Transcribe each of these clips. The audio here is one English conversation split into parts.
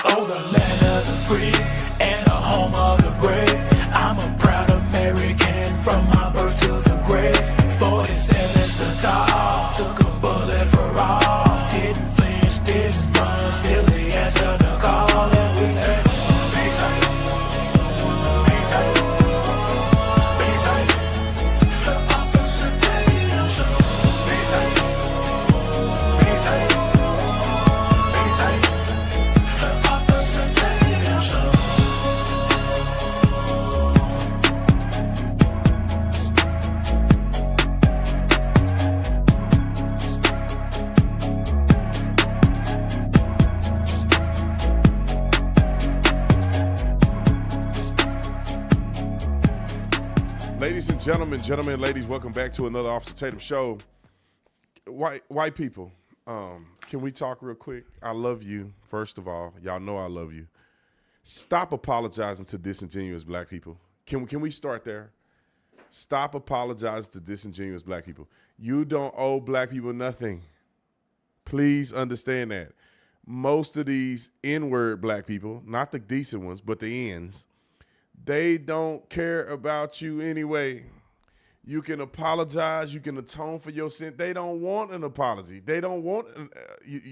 Oh, the land of the free and the home of the brave. I'm a proud American from my birth to the grave. 47's the top, took a bullet for all. Didn't flinch, didn't run, still they answer the call. And we say, be tight, be tight, be tight. The Officer Tatum Show. Be tight, be tight, be tight. The Officer Tatum Show. Ladies and gentlemen, and ladies, welcome back to another Officer Tatum show. White people, can we talk real quick? I love you, first of all. Y'all know I love you. Stop apologizing to disingenuous black people. Can we start there? Stop apologizing to disingenuous black people. You don't owe black people nothing. Please understand that. Most of these N-word black people, not the decent ones, but the N's, they don't care about you anyway. You can apologize. You can atone for your sin. They don't want an apology. They don't want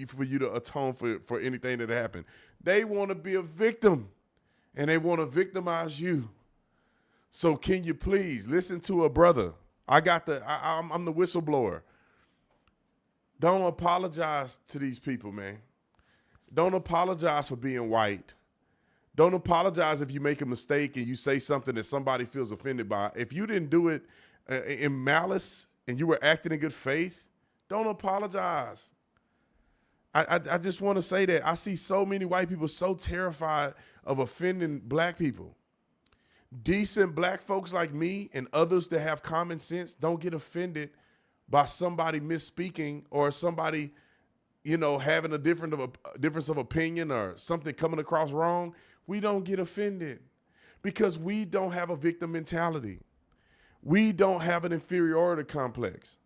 for you to atone for anything that happened. They want to be a victim, and they want to victimize you. So can you please listen to a brother? I'm the whistleblower. Don't apologize to these people, man. Don't apologize for being white. Don't apologize if you make a mistake and you say something that somebody feels offended by. If you didn't do it in malice and you were acting in good faith, don't apologize. I just want to say that I see so many white people so terrified of offending black people. Decent black folks like me and others that have common sense don't get offended by somebody misspeaking or somebody, having a difference of opinion or something coming across wrong. We don't get offended because we don't have a victim mentality. We don't have an inferiority complex.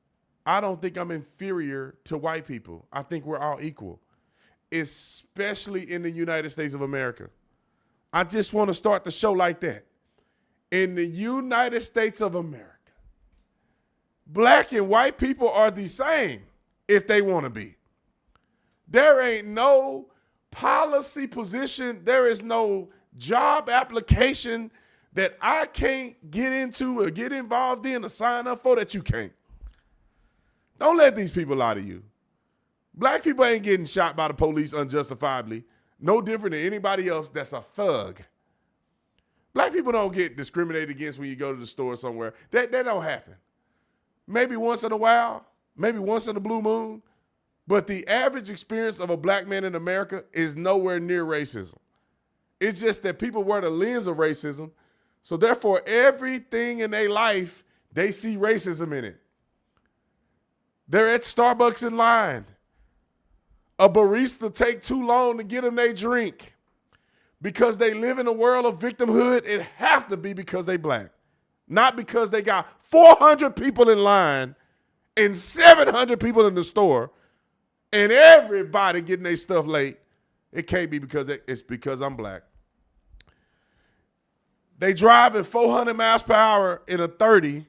I don't think I'm inferior to white people. I think we're all equal, especially in the United States of America. I just want to start the show like that. In the United States of America, black and white people are the same if they want to be. There ain't no policy position. There is no job application that I can't get into or get involved in or sign up for that you can't. Don't let these people lie to you. Black people ain't getting shot by the police unjustifiably. No different than anybody else that's a thug. Black people don't get discriminated against when you go to the store somewhere. That don't happen. Maybe once in a while, maybe once in a blue moon. But the average experience of a black man in America is nowhere near racism. It's just that people wear the lens of racism. So therefore, everything in their life, they see racism in it. They're at Starbucks in line. A barista take too long to get them their drink. Because they live in a world of victimhood, it have to be because they black. Not because they got 400 people in line and 700 people in the store and everybody getting their stuff late. It can't be because it's because I'm black. They driving 400 miles per hour in a 30.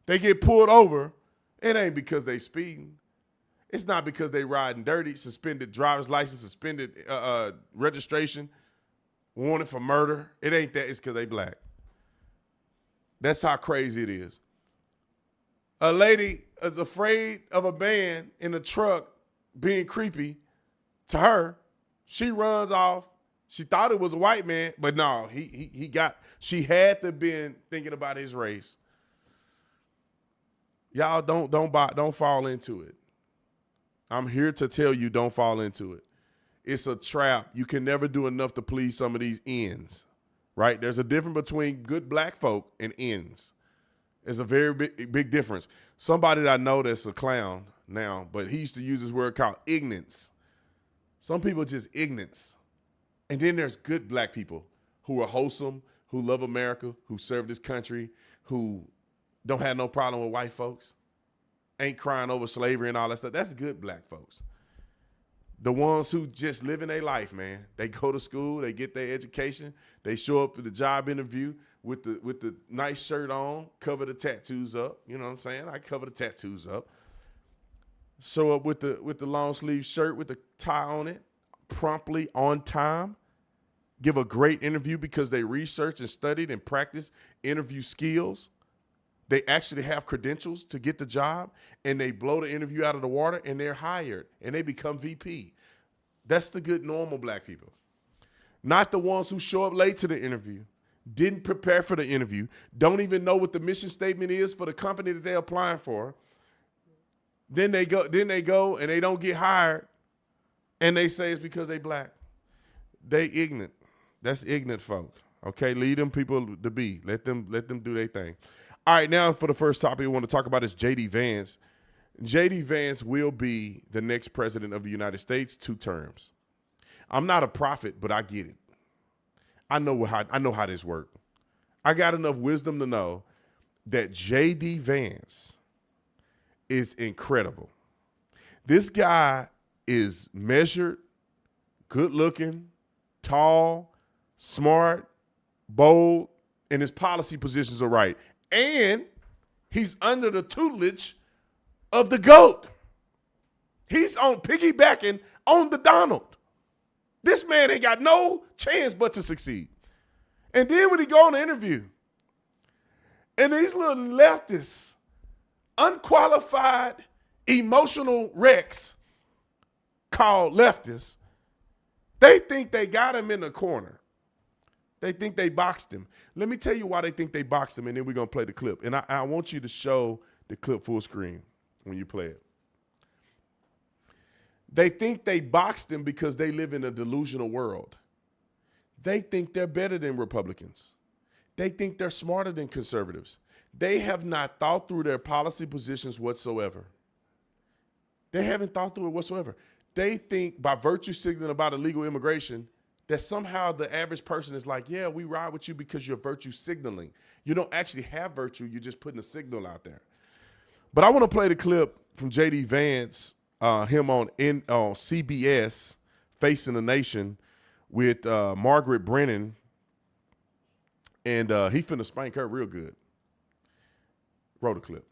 They get pulled over. It ain't because they speeding. It's not because they riding dirty, suspended driver's license, suspended registration, wanted for murder. It ain't that. It's because they black. That's how crazy it is. A lady is afraid of a man in a truck being creepy to her. She runs off. She thought it was a white man, but no, she had to been thinking about his race. Y'all don't fall into it. I'm here to tell you, don't fall into it. It's a trap. You can never do enough to please some of these ends, right? There's a difference between good black folk and ends. There's a very big difference. Somebody that I know that's a clown now, but he used to use this word called ignorance. Some people just ignorance. And then there's good black people who are wholesome, who love America, who serve this country, who don't have no problem with white folks, ain't crying over slavery and all that stuff. That's good black folks. The ones who just living their life, man. They go to school, they get their education, they show up for the job interview with the nice shirt on, cover the tattoos up. You know what I'm saying? I cover the tattoos up. Show up with the long sleeve shirt with the tie on it, promptly on time. Give a great interview because they researched and studied and practiced interview skills. They actually have credentials to get the job, and they blow the interview out of the water, and they're hired, and they become VP. That's the good, normal black people. Not the ones who show up late to the interview, didn't prepare for the interview, don't even know what the mission statement is for the company that they're applying for. Then they go and they don't get hired, and they say it's because they black. They ignorant. That's ignorant folk. Okay, lead them people to be. Let them do their thing. All right, now for the first topic we want to talk about is J.D. Vance. J.D. Vance will be the next president of the United States, 2 terms. I'm not a prophet, but I get it. I know how this works. I got enough wisdom to know that J.D. Vance is incredible. This guy is measured, good looking, tall, smart, bold, and his policy positions are right. And he's under the tutelage of the GOAT. He's on piggybacking on the Donald. This man ain't got no chance but to succeed. And then when he go on the interview, and these little leftists, unqualified, emotional wrecks called leftists, they think they got him in the corner. They think they boxed him. Let me tell you why they think they boxed him, and then we're going to play the clip. And I want you to show the clip full screen when you play it. They think they boxed him because they live in a delusional world. They think they're better than Republicans. They think they're smarter than conservatives. They have not thought through their policy positions whatsoever. They haven't thought through it whatsoever. They think by virtue signaling about illegal immigration that somehow the average person is like, yeah, we ride with you because you're virtue signaling. You don't actually have virtue. You're just putting a signal out there. But I want to play the clip from J.D. Vance, him on CBS, Facing the Nation, with Margaret Brennan, and he finna spank her real good. Roll the clip.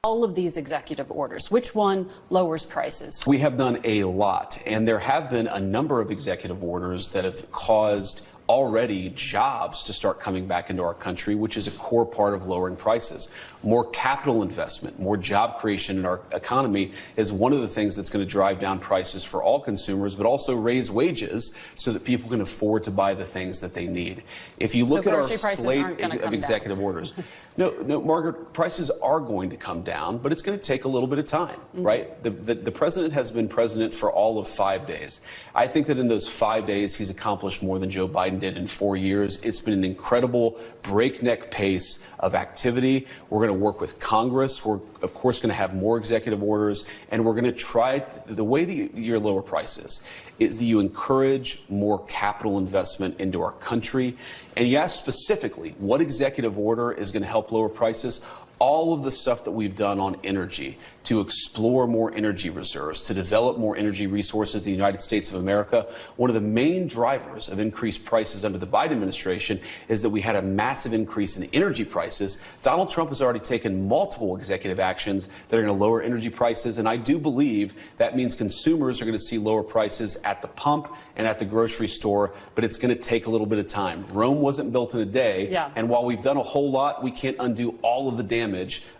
All of these executive orders, which one lowers prices? We have done a lot, and there have been a number of executive orders that have caused already jobs to start coming back into our country, which is a core part of lowering prices. More capital investment, more job creation in our economy is one of the things that's going to drive down prices for all consumers, but also raise wages so that people can afford to buy the things that they need. If you look at our slate of executive orders, no, Margaret, prices are going to come down, but it's going to take a little bit of time, right? The president has been president for all of 5 days. I think that in those 5 days, he's accomplished more than Joe Biden did in 4 years. It's been an incredible breakneck pace of activity. We're going to work with Congress. We're, of course, going to have more executive orders, and we're going to try the way that you lower prices is that you encourage more capital investment into our country. And you ask specifically, what executive order is going to help lower prices? All of the stuff that we've done on energy, to explore more energy reserves, to develop more energy resources in the United States of America. One of the main drivers of increased prices under the Biden administration is that we had a massive increase in energy prices. Donald Trump has already taken multiple executive actions that are going to lower energy prices, and I do believe that means consumers are going to see lower prices at the pump and at the grocery store, but it's going to take a little bit of time. Rome wasn't built in a day, and while we've done a whole lot, we can't undo all of the damage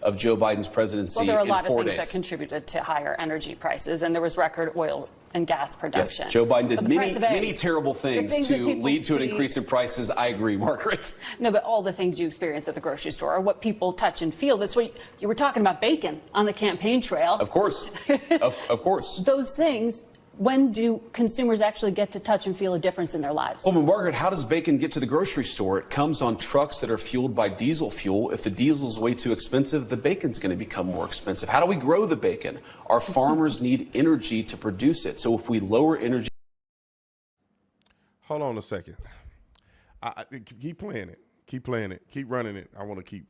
of Joe Biden's presidency in 4 days. Well, there are a lot of things that contributed to higher energy prices, and there was record oil and gas production. Yes, Joe Biden did many terrible things to lead to an increase in prices. I agree, Margaret. No, but all the things you experience at the grocery store are what people touch and feel. That's what you were talking about, bacon on the campaign trail. Of course, of course. Those things. When do consumers actually get to touch and feel a difference in their lives? Well, Margaret, how does bacon get to the grocery store? It comes on trucks that are fueled by diesel fuel. If the diesel's way too expensive, the bacon's going to become more expensive. How do we grow the bacon? Our farmers need energy to produce it. So if we lower energy... Hold on a second. Keep playing it. Keep playing it. Keep running it. I want to keep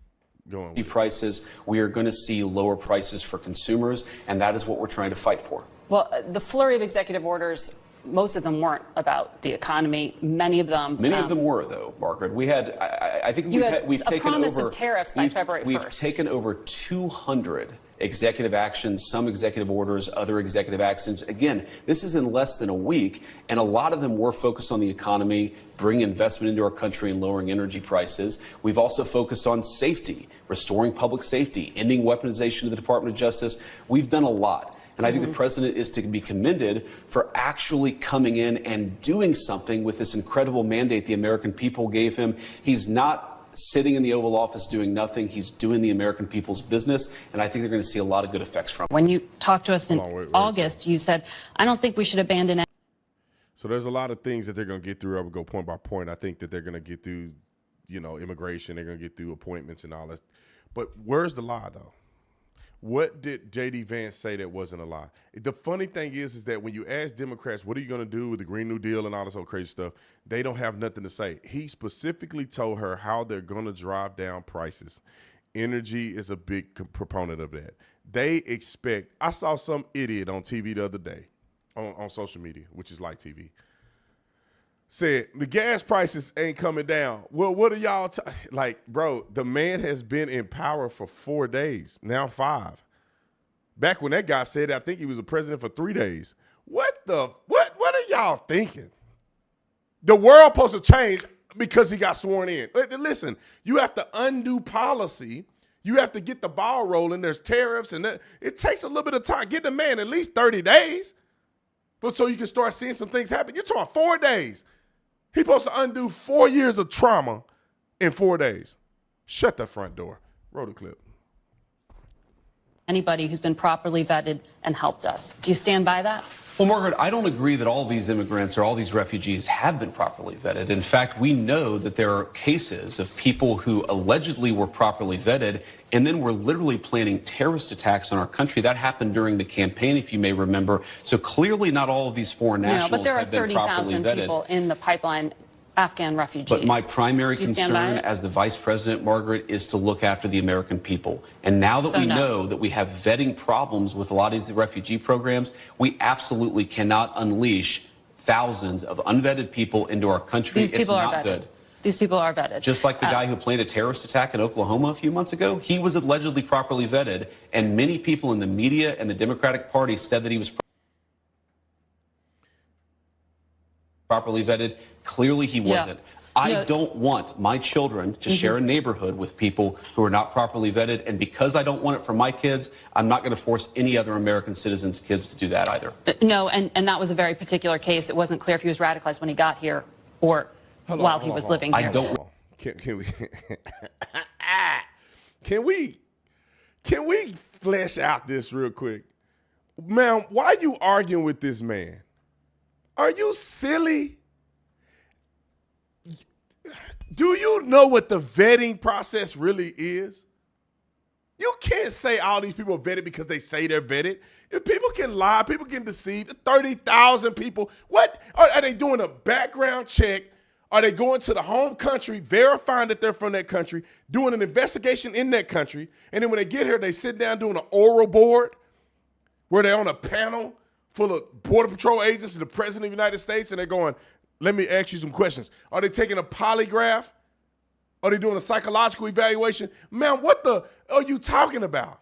going with. Prices, we are going to see lower prices for consumers, and that is what we're trying to fight for. Well, the flurry of executive orders, most of them weren't about the economy. Many of them were, though, Margaret. We had, I think we've taken promise over of tariffs by February 1st. We've taken over 200 executive actions, some executive orders, other executive actions. Again, this is in less than a week, and a lot of them were focused on the economy, bringing investment into our country and lowering energy prices. We've also focused on safety, restoring public safety, ending weaponization of the Department of Justice. We've done a lot. And I think the president is to be commended for actually coming in and doing something with this incredible mandate the American people gave him. He's not sitting in the Oval Office doing nothing. He's doing the American people's business, and I think they're going to see a lot of good effects from it. When you talked to us in August, you said, I don't think we should abandon it. So there's a lot of things that they're going to get through. I would go point by point. I think that they're going to get through, immigration. They're going to get through appointments and all that. But where's the lie, though? What did J.D. Vance say that wasn't a lie? The funny thing is that when you ask Democrats, what are you going to do with the Green New Deal and all this old crazy stuff, they don't have nothing to say. He specifically told her how they're going to drive down prices. Energy is a big proponent of that. They expect – I saw some idiot on TV the other day, on social media, which is like TV, said the gas prices ain't coming down. Well, what are y'all like, bro? The man has been in power for 4 days, now 5. Back when that guy said, I think he was a president for 3 days. What are y'all thinking? The world supposed to change because he got sworn in. Listen, you have to undo policy. You have to get the ball rolling. There's tariffs, and it takes a little bit of time. Get the man at least 30 days, but so you can start seeing some things happen. You're talking 4 days. He's supposed to undo 4 years of trauma in 4 days. Shut the front door. Roll the clip. Anybody who's been properly vetted and helped us. Do you stand by that? Well, Margaret, I don't agree that all these immigrants or all these refugees have been properly vetted. In fact, we know that there are cases of people who allegedly were properly vetted and then were literally planning terrorist attacks on our country. That happened during the campaign, if you may remember. So clearly not all of these foreign nationals but there are have been properly 30,000 vetted. people in the pipeline, Afghan refugees. But my primary Do you stand by concern it? as the vice president, Margaret, is to look after the American people. And now that we know that we have vetting problems with a lot of these refugee programs, we absolutely cannot unleash thousands of unvetted people into our country. These people it's are not vetted. good. These people are vetted. Just like the guy who planned a terrorist attack in Oklahoma a few months ago, he was allegedly properly vetted, and many people in the media and the Democratic Party said that he was properly vetted. Clearly he wasn't. I don't want my children to share a neighborhood with people who are not properly vetted, and because I don't want it for my kids, I'm not going to force any other American citizens' kids to do that either. No, and that was a very particular case. It wasn't clear if he was radicalized when he got here or while he was living here. I don't. Can we flesh out this real quick? Ma'am, why are you arguing with this man? Are you silly? Do you know what the vetting process really is? You can't say all these people are vetted because they say they're vetted. If people can lie, people can deceive. 30,000 people. What? Are they doing a background check? Are they going to the home country, verifying that they're from that country, doing an investigation in that country, and then when they get here, they sit down doing an oral board where they're on a panel full of Border Patrol agents and the President of the United States, and they're going, let me ask you some questions. Are they taking a polygraph? Are they doing a psychological evaluation? Man, what the are you talking about?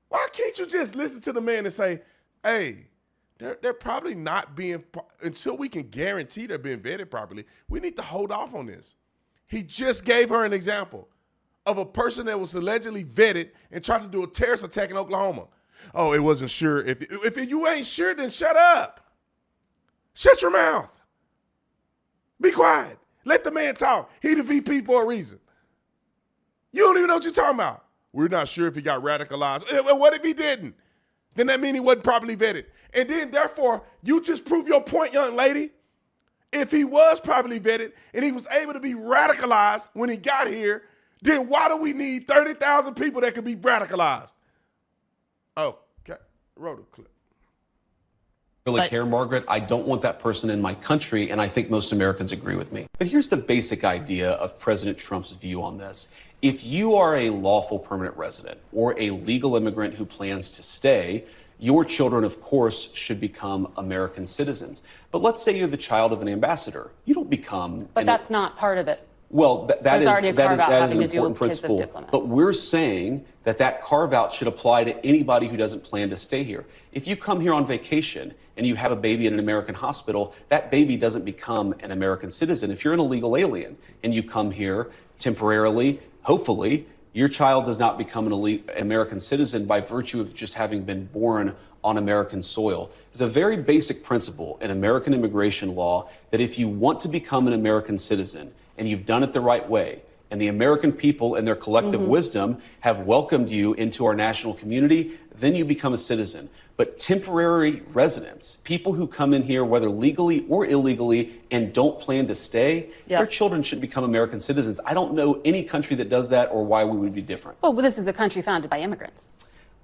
Why can't you just listen to the man and say, hey, they're probably not being, until we can guarantee they're being vetted properly, we need to hold off on this. He just gave her an example of a person that was allegedly vetted and tried to do a terrorist attack in Oklahoma. Oh, it wasn't sure. If you ain't sure, then shut up. Shut your mouth. Be quiet. Let the man talk. He the VP for a reason. You don't even know what you're talking about. We're not sure if he got radicalized. Well, what if he didn't? Then that means he wasn't properly vetted. And then, therefore, you just prove your point, young lady. If he was properly vetted and he was able to be radicalized when he got here, then why do we need 30,000 people that could be radicalized? Oh, okay. Roll the clip. really But- care, Margaret. I don't want that person in my country, and I think most Americans agree with me. But here's the basic idea of President Trump's view on this. If you are a lawful permanent resident or a legal immigrant who plans to stay, your children, of course, should become American citizens. But let's say you're the child of an ambassador. You don't become... But that's not part of it. Well, that There's is already a that is carve-out that is an having to do important with kids of principle. diplomats. But we're saying that carve-out should apply to anybody who doesn't plan to stay here. If you come here on vacation and you have a baby in an American hospital, that baby doesn't become an American citizen. If you're an illegal alien and you come here temporarily, hopefully, your child does not become an American citizen by virtue of just having been born on American soil. There's a very basic principle in American immigration law that if you want to become an American citizen and you've done it the right way, and the American people in their collective wisdom have welcomed you into our national community, then you become a citizen. But temporary residents, people who come in here, whether legally or illegally, and don't plan to stay, Yeah. their children should become American citizens. I don't know any country that does that or why we would be different. Well, this is a country founded by immigrants.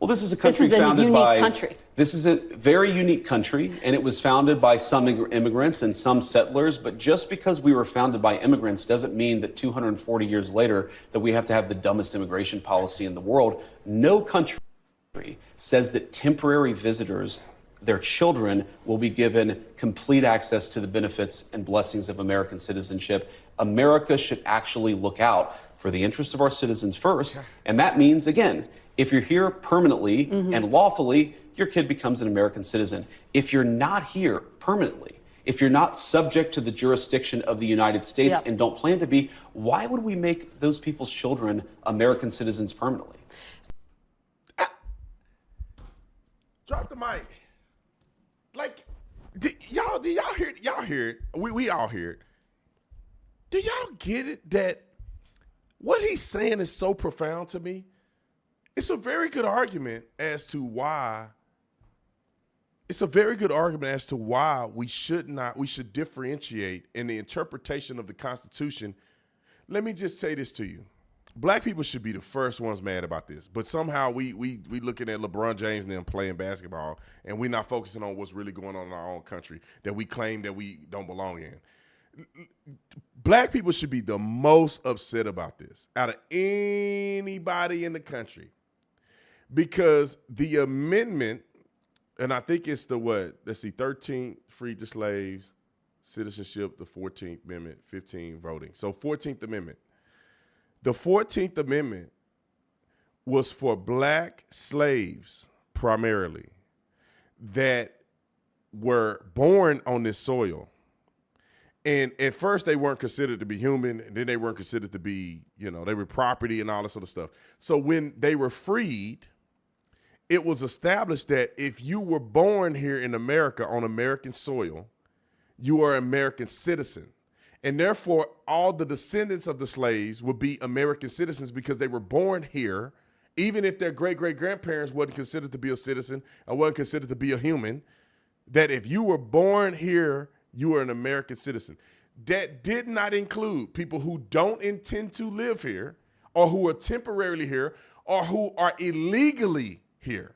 Well, this is a country This is a founded unique by... country. This is a very unique country, and it was founded by some immigrants and some settlers, but just because we were founded by immigrants doesn't mean that 240 years later that we have to have the dumbest immigration policy in the world. No country says that temporary visitors, their children, will be given complete access to the benefits and blessings of American citizenship. America should actually look out for the interests of our citizens first, and that means, again, if you're here permanently and lawfully, your kid becomes an American citizen. If you're not here permanently, if you're not subject to the jurisdiction of the United States and don't plan to be, why would we make those people's children American citizens permanently? Drop the mic. Like, did y'all hear it? Y'all hear it. We all hear it. Do y'all get it that what he's saying is so profound to me? It's a very good argument as to why. It's a very good argument as to why we should differentiate in the interpretation of the Constitution. Let me just say this to you. Black people should be the first ones mad about this, but somehow we looking at LeBron James and them playing basketball, and we're not focusing on what's really going on in our own country that we claim that we don't belong in. Black people should be the most upset about this out of anybody in the country, because the amendment, and I think it's the 13th, freed the slaves, citizenship, the 14th Amendment, 15, voting. So 14th Amendment. The 14th Amendment was for black slaves primarily that were born on this soil. And at first they weren't considered to be human, and then they weren't considered to be, they were property and all this other stuff. So when they were freed, it was established that if you were born here in America on American soil, you are an American citizen. And therefore, all the descendants of the slaves would be American citizens because they were born here, even if their great-great-grandparents wasn't considered to be a citizen or wasn't considered to be a human, that if you were born here, you were an American citizen. That did not include people who don't intend to live here or who are temporarily here or who are illegally here.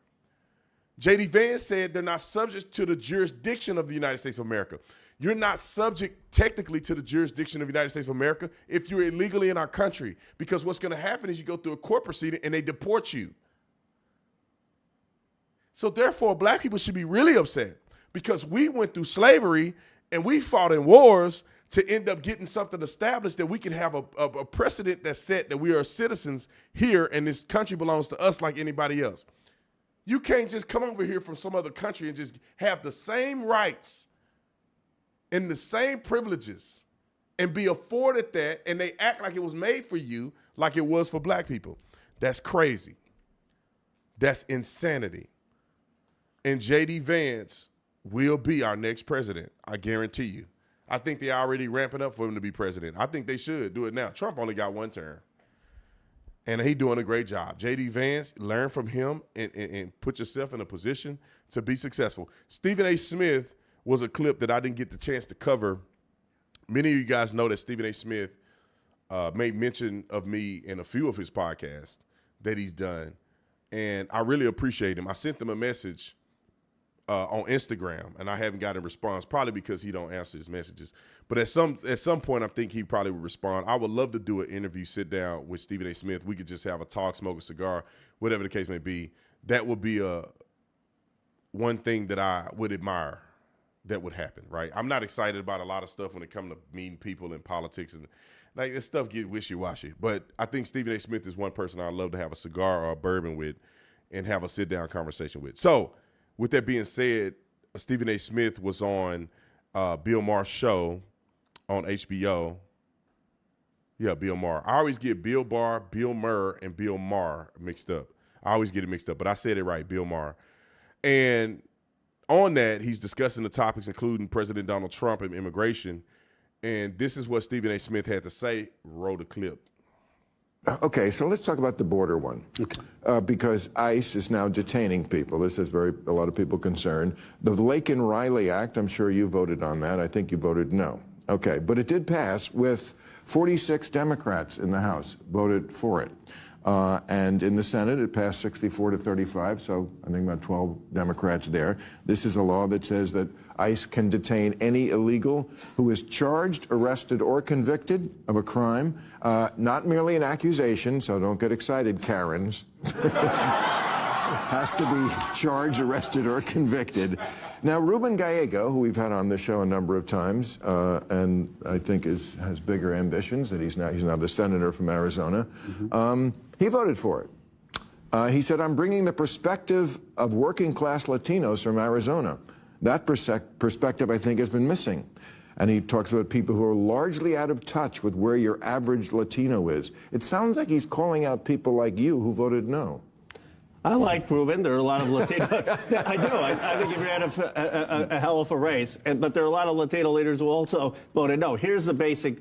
J.D. Vance said they're not subject to the jurisdiction of the United States of America. You're not subject technically to the jurisdiction of the United States of America if you're illegally in our country, because what's going to happen is you go through a court proceeding and they deport you. So therefore, black people should be really upset because we went through slavery and we fought in wars to end up getting something established that we can have a precedent that's set that we are citizens here and this country belongs to us like anybody else. You can't just come over here from some other country and just have the same rights and the same privileges and be afforded that, and they act like it was made for you like it was for black people. That's crazy. That's insanity. And J.D. Vance will be our next president, I guarantee you. I think they're already ramping up for him to be president. I think they should do it now. Trump only got one term, and he's doing a great job. J.D. Vance, learn from him and put yourself in a position to be successful. Stephen A. Smith was a clip that I didn't get the chance to cover. Many of you guys know that Stephen A. Smith made mention of me in a few of his podcasts that he's done, and I really appreciate him. I sent him a message on Instagram, and I haven't gotten a response, probably because he don't answer his messages. But at some point, I think he probably would respond. I would love to do an interview, sit down with Stephen A. Smith. We could just have a talk, smoke a cigar, whatever the case may be. That would be one thing that I would admire that would happen, right? I'm not excited about a lot of stuff when it comes to meeting people in politics, and like this stuff get wishy-washy. But I think Stephen A. Smith is one person I'd love to have a cigar or a bourbon with and have a sit-down conversation with. So with that being said, Stephen A. Smith was on Bill Maher's show on HBO. Yeah, Bill Maher. I always get Bill Barr, Bill Maher, and Bill Maher mixed up. I always get it mixed up, but I said it right, Bill Maher. And on that, he's discussing the topics, including President Donald Trump and immigration. And this is what Stephen A. Smith had to say. Roll the clip. Okay, so let's talk about the border one. Okay. Because ICE is now detaining people. This has a lot of people concerned. The Laken Riley Act, I'm sure you voted on that. I think you voted no. Okay, but it did pass with 46 Democrats in the House voted for it. And in the Senate, it passed 64 to 35, so I think about 12 Democrats there. This is a law that says that ICE can detain any illegal who is charged, arrested, or convicted of a crime, not merely an accusation, so don't get excited, Karens. Has to be charged, arrested, or convicted. Now, Ruben Gallego, who we've had on the show a number of times, and I think has bigger ambitions, that he's now the senator from Arizona, he voted for it. He said, I'm bringing the perspective of working-class Latinos from Arizona. That perspective, I think, has been missing. And he talks about people who are largely out of touch with where your average Latino is. It sounds like he's calling out people like you who voted no. I like Ruben. There are a lot of Latino. I do. I think he ran a hell of a race. But there are a lot of Latino leaders who also voted no. Here's the basic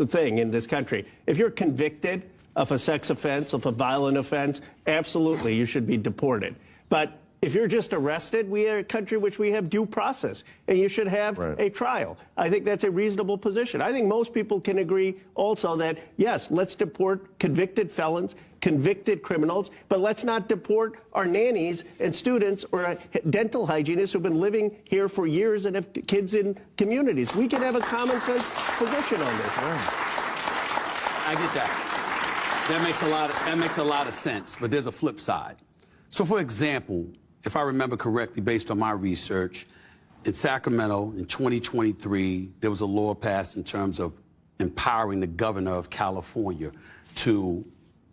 thing in this country. If you're convicted of a sex offense, of a violent offense, absolutely, you should be deported. But if you're just arrested, we are a country in which we have due process, and you should have a trial. I think that's a reasonable position. I think most people can agree also that, yes, let's deport convicted felons, convicted criminals, but let's not deport our nannies and students or dental hygienists who've been living here for years and have kids in communities. We can have a common sense position on this. I get that. That makes a lot of sense, but there's a flip side. So, for example, if I remember correctly, based on my research, in Sacramento in 2023, there was a law passed in terms of empowering the governor of California to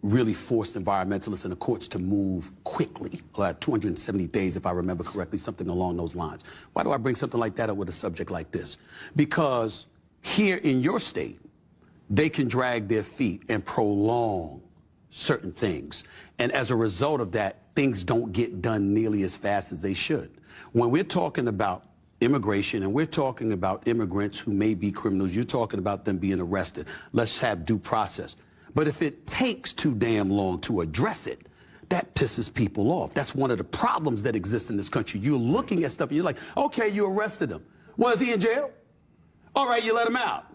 really force environmentalists and the courts to move quickly, 270 days, if I remember correctly, something along those lines. Why do I bring something like that up with a subject like this? Because here in your state, they can drag their feet and prolong certain things. And as a result of that, things don't get done nearly as fast as they should. When we're talking about immigration and we're talking about immigrants who may be criminals, you're talking about them being arrested. Let's have due process. But if it takes too damn long to address it, that pisses people off. That's one of the problems that exist in this country. You're looking at stuff and you're like, okay, you arrested him. Was he in jail? All right, you let him out.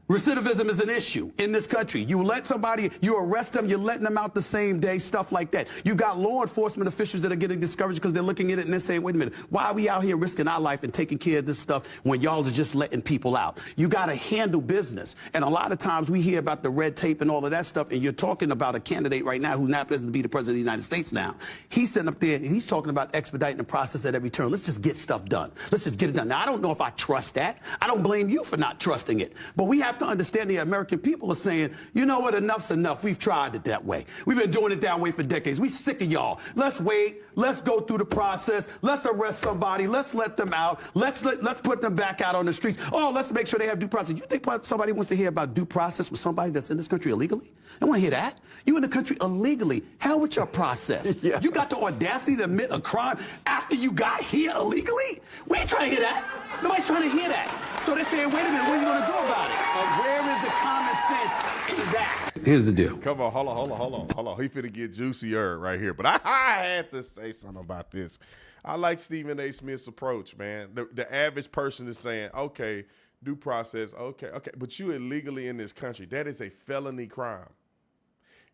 Recidivism is an issue in this country. You let somebody, you arrest them, you're letting them out the same day, stuff like that. You got law enforcement officials that are getting discouraged because they're looking at it and they're saying, wait a minute, why are we out here risking our life and taking care of this stuff when y'all are just letting people out? You got to handle business. And a lot of times we hear about the red tape and all of that stuff, and you're talking about a candidate right now who now happens to be the president of the United States now. He's sitting up there and he's talking about expediting the process at every turn. Let's just get stuff done. Let's just get it done. Now, I don't know if I trust that. I don't blame you for not trusting it. But we have to understand the American people are saying, you know what, enough's enough. We've tried it that way. We've been doing it that way for decades. We sick of y'all. Let's wait. Let's go through the process. Let's arrest somebody. Let's let them out. Let's put them back out on the streets. Oh, let's make sure they have due process. You think somebody wants to hear about due process with somebody that's in this country illegally? They want to hear that. You in the country illegally. Hell with your process. Yeah. You got the audacity to admit a crime after you got here illegally? We ain't trying to hear that. Nobody's trying to hear that. So they're saying, wait a minute, what are you going to do about it? Where is the common sense in that? Here's the deal. Come on, hold on. He finna get juicier right here. But I had to say something about this. I like Stephen A. Smith's approach, man. The average person is saying, okay, due process, okay, but you illegally in this country. That is a felony crime.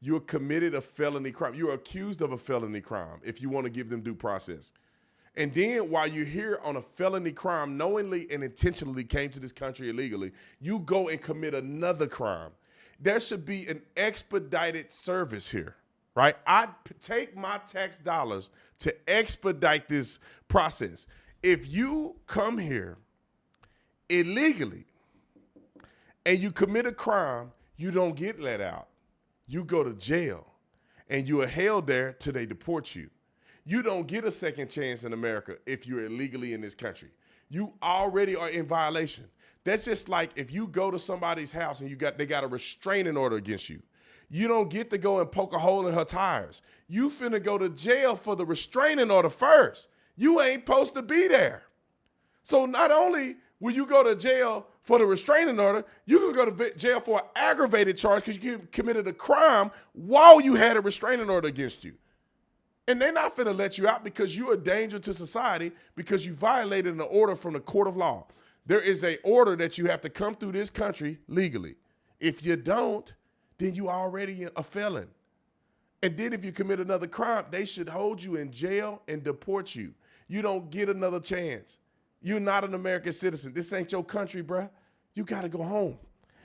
You're committed a felony crime. You're accused of a felony crime if you want to give them due process. And then while you're here on a felony crime, knowingly and intentionally came to this country illegally, you go and commit another crime. There should be an expedited service here, right? I'd take my tax dollars to expedite this process. If you come here illegally and you commit a crime, you don't get let out. You go to jail and you are held there till they deport you. You don't get a second chance in America if you're illegally in this country. You already are in violation. That's just like if you go to somebody's house and they got a restraining order against you. You don't get to go and poke a hole in her tires. You finna go to jail for the restraining order first. You ain't supposed to be there. So not only will you go to jail for the restraining order, you can go to jail for an aggravated charge because you committed a crime while you had a restraining order against you. And they're not finna let you out because you're a danger to society because you violated an order from the court of law. There is an order that you have to come through this country legally. If you don't, then you already a felon. And then if you commit another crime, they should hold you in jail and deport you. You don't get another chance. You're not an American citizen. This ain't your country, bruh. You got to go home.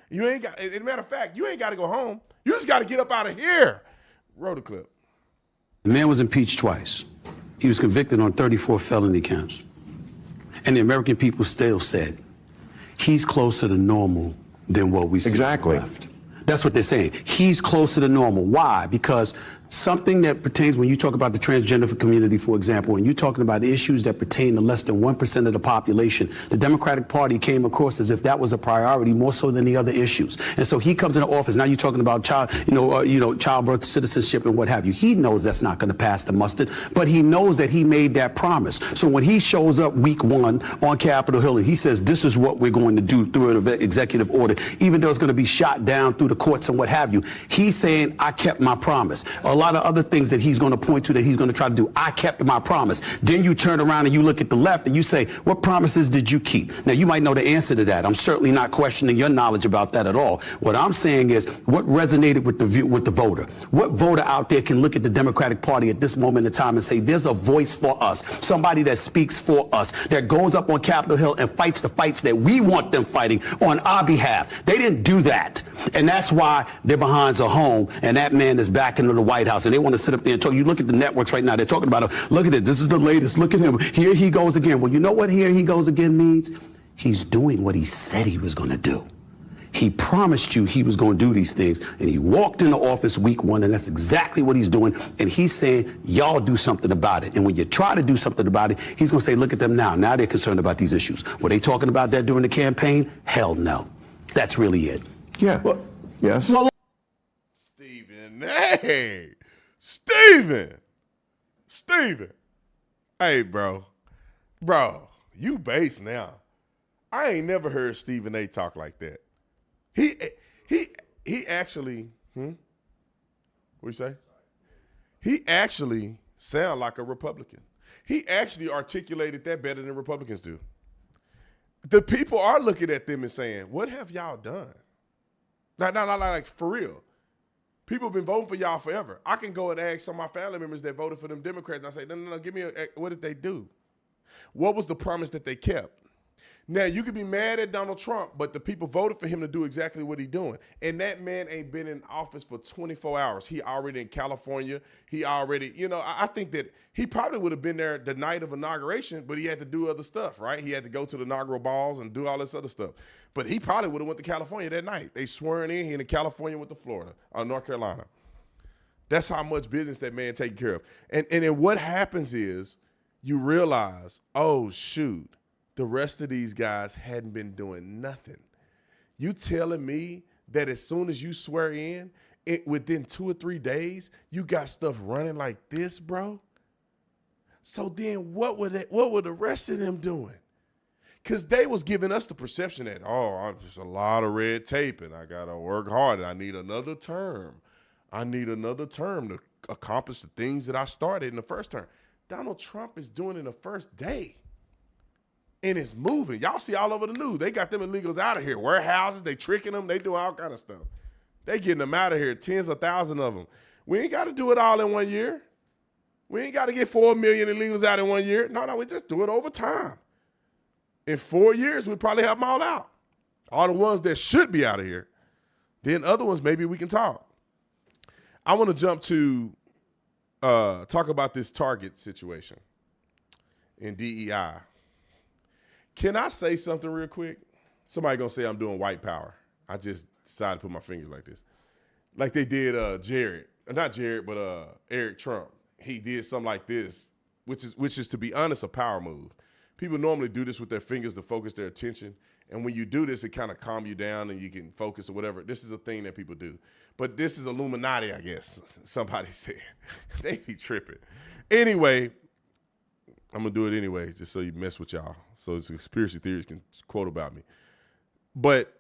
You ain't got, as a matter of fact, you ain't got to go home. You just got to get up out of here. Roll the clip. The man was impeached twice. He was convicted on 34 felony counts. And the American people still said, he's closer to normal than what we see Exactly. left. That's what they're saying. He's closer to normal. Why? Because something that pertains, when you talk about the transgender community, for example, and you're talking about issues that pertain to less than 1% of the population, the Democratic Party came across as if that was a priority more so than the other issues. And so he comes into office. Now you're talking about childbirth, citizenship, and what have you. He knows that's not going to pass the mustard, but he knows that he made that promise. So when he shows up week 1 on Capitol Hill and he says, this is what we're going to do through an executive order, even though it's going to be shot down through the courts and what have you, he's saying, I kept my promise. A lot of other things that he's going to point to that he's going to try to do. I kept my promise. Then you turn around and you look at the left and you say, what promises did you keep? Now, you might know the answer to that. I'm certainly not questioning your knowledge about that at all. What I'm saying is what resonated with the voter. What voter out there can look at the Democratic Party at this moment in time and say, there's a voice for us, somebody that speaks for us, that goes up on Capitol Hill and fights the fights that we want them fighting on our behalf. They didn't do that. And that's why their behinds are home and that man is back into the White House and they want to sit up there and talk. You look at the networks right now, they're talking about him. Look at it. This is the latest. Look at him. Here he goes again. Well, you know what here he goes again means? He's doing what he said he was going to do. He promised you he was going to do these things, and he walked into office week 1, and that's exactly what he's doing. And he's saying, y'all do something about it. And when you try to do something about it, he's going to say, look at them now. Now they're concerned about these issues. Were they talking about that during the campaign? Hell no. That's really it. Yeah. Well, yes. Well, Stephen, hey. Stephen. Hey, bro, you base now. I ain't never heard Stephen A. talk like that. He actually, what you say? He actually sound like a Republican. He actually articulated that better than Republicans do. The people are looking at them and saying, what have y'all done? Not like for real. People have been voting for y'all forever. I can go and ask some of my family members that voted for them Democrats, and I say, no, give me what did they do? What was the promise that they kept? Now, you could be mad at Donald Trump, but the people voted for him to do exactly what he's doing. And that man ain't been in office for 24 hours. He already in California. He already, I think that he probably would have been there the night of inauguration, but he had to do other stuff, right? He had to go to the inaugural balls and do all this other stuff. But he probably would have went to California that night. They swearing in, he in California went to Florida or North Carolina. That's how much business that man taking care of. And then what happens is you realize, oh, shoot, the rest of these guys hadn't been doing nothing. You telling me that as soon as you swear in, within 2 or 3 days, you got stuff running like this, bro? So then what were the rest of them doing? Because they was giving us the perception that, I'm just a lot of red tape and I got to work hard and I need another term. I need another term to accomplish the things that I started in the first term. Donald Trump is doing it in the first day. And it's moving. Y'all see all over the news. They got them illegals out of here. Warehouses, they tricking them. They doing all kind of stuff. They getting them out of here, tens of thousands of them. We ain't got to do it all in 1 year. We ain't got to get 4 million illegals out in 1 year. No, we just do it over time. In 4 years, we probably have them all out. All the ones that should be out of here. Then other ones, maybe we can talk. I want to jump to talk about this Target situation in DEI. Can I say something real quick? Somebody gonna say I'm doing white power. I just decided to put my fingers like this. Like they did Eric Trump. He did something like this, which is to be honest, a power move. People normally do this with their fingers to focus their attention. And when you do this, it kind of calm you down and you can focus or whatever. This is a thing that people do. But this is Illuminati, I guess, somebody said. They be tripping. Anyway, I'm going to do it anyway, just so you mess with y'all. So it's conspiracy theories can quote about me. But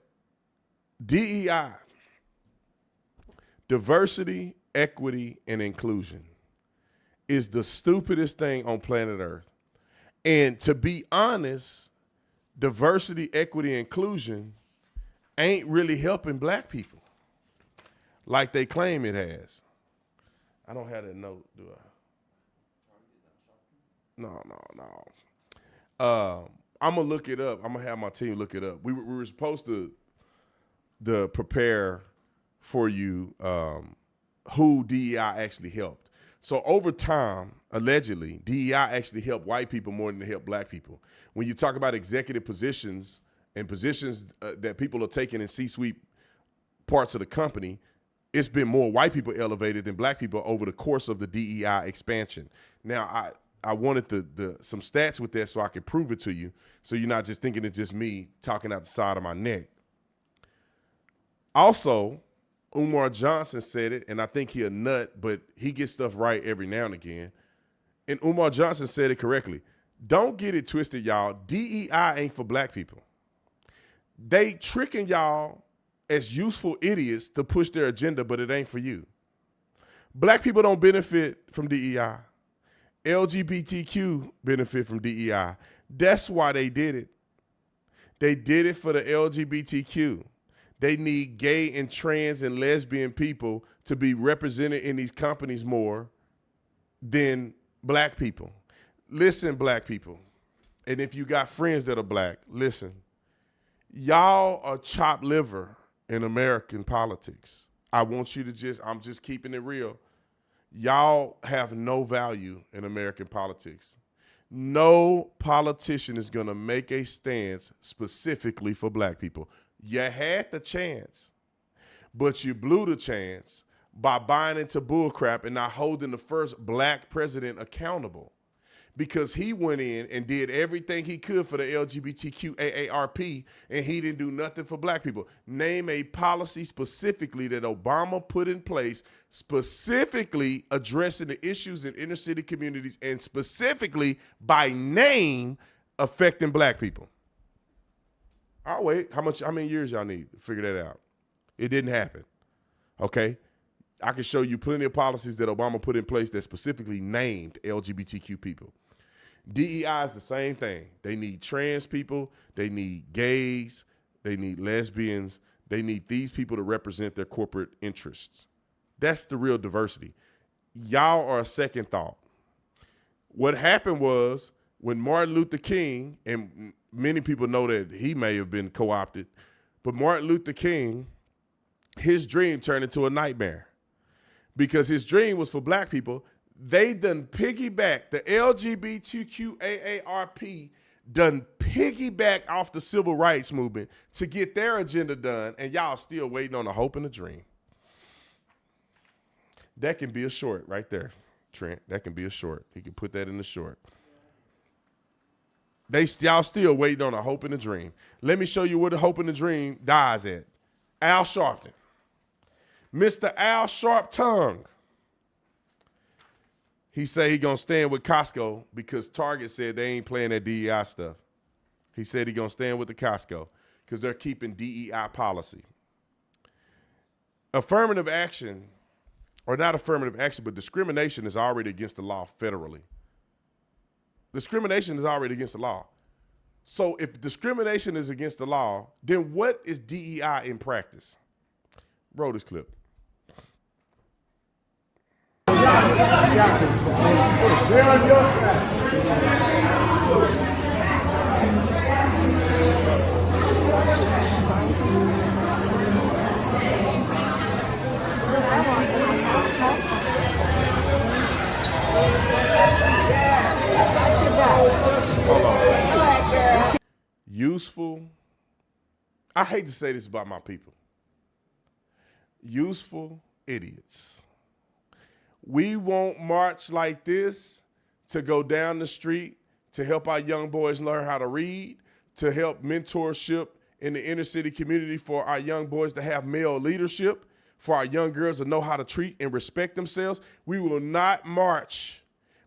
DEI, diversity, equity, and inclusion, is the stupidest thing on planet Earth. And to be honest, diversity, equity, and inclusion ain't really helping black people like they claim it has. I don't have that note, do I? No. I'm going to look it up. I'm going to have my team look it up. We were supposed to prepare for you who DEI actually helped. So over time, allegedly, DEI actually helped white people more than it helped black people. When you talk about executive positions and positions that people are taking in C-suite parts of the company, it's been more white people elevated than black people over the course of the DEI expansion. Now, I wanted some stats with that so I could prove it to you, so you're not just thinking it's just me talking out the side of my neck. Also, Umar Johnson said it, and I think he a nut, but he gets stuff right every now and again. And Umar Johnson said it correctly. Don't get it twisted, y'all. DEI ain't for black people. They tricking y'all as useful idiots to push their agenda, but it ain't for you. Black people don't benefit from DEI. LGBTQ benefit from DEI. That's why they did it. They did it for the LGBTQ. They need gay and trans and lesbian people to be represented in these companies more than black people. Listen, black people, and if you got friends that are black, listen. Y'all are chopped liver in American politics. I want you to I'm just keeping it real. Y'all have no value in American politics. No politician is going to make a stance specifically for black people. You had the chance, but you blew the chance by buying into bullcrap and not holding the first black president accountable, because he went in and did everything he could for the LGBTQ AARP, and he didn't do nothing for black people. Name a policy specifically that Obama put in place, specifically addressing the issues in inner city communities and specifically by name affecting black people. I'll wait. How many years y'all need to figure that out? It didn't happen. Okay? I can show you plenty of policies that Obama put in place that specifically named LGBTQ people. DEI is the same thing. They need trans people. They need gays. They need lesbians. They need these people to represent their corporate interests. That's the real diversity. Y'all are a second thought. What happened was when Martin Luther King, and many people know that he may have been co-opted, but Martin Luther King, his dream turned into a nightmare because his dream was for black people. They done piggyback, the LGBTQ AARP done piggyback off the civil rights movement to get their agenda done, and y'all still waiting on a hope and a dream. That can be a short right there, Trent. That can be a short. You can put that in the short. Y'all still waiting on a hope and a dream. Let me show you where the hope and the dream dies at. Al Sharpton. Mr. Al Sharp Tongue. He said he gonna stand with Costco because Target said they ain't playing that DEI stuff. He said he gonna stand with the Costco because they're keeping DEI policy. Affirmative action, or not affirmative action, but discrimination is already against the law federally. Discrimination is already against the law. So if discrimination is against the law, then what is DEI in practice? Roll this clip. They're on your side. Hold on a second. Useful. I hate to say this about my people. Useful idiots. We won't march like this to go down the street to help our young boys learn how to read, to help mentorship in the inner city community for our young boys to have male leadership, for our young girls to know how to treat and respect themselves. We will not march.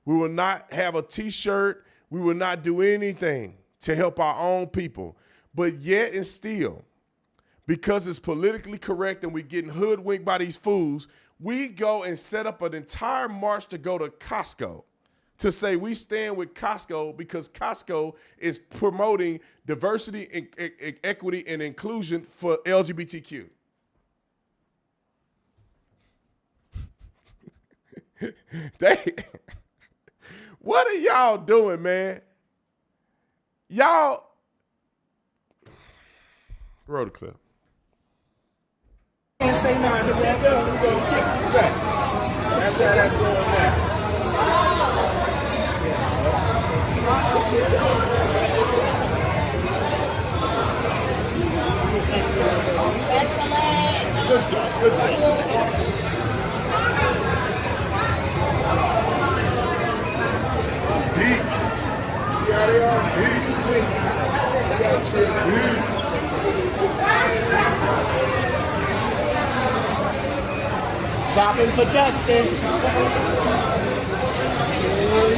We will not have a T-shirt. We will not do anything to help our own people. But yet and still, because it's politically correct and we're getting hoodwinked by these fools, we go and set up an entire march to go to Costco to say we stand with Costco because Costco is promoting diversity, and equity, and inclusion for LGBTQ. What are y'all doing, man? Y'all, roll the clip. Can't say nothing to that. We're going to kick you back. That's how that's going now. Good shot, good shot. Deep. See how they are? Deep. They got to deep. Shopping for justice.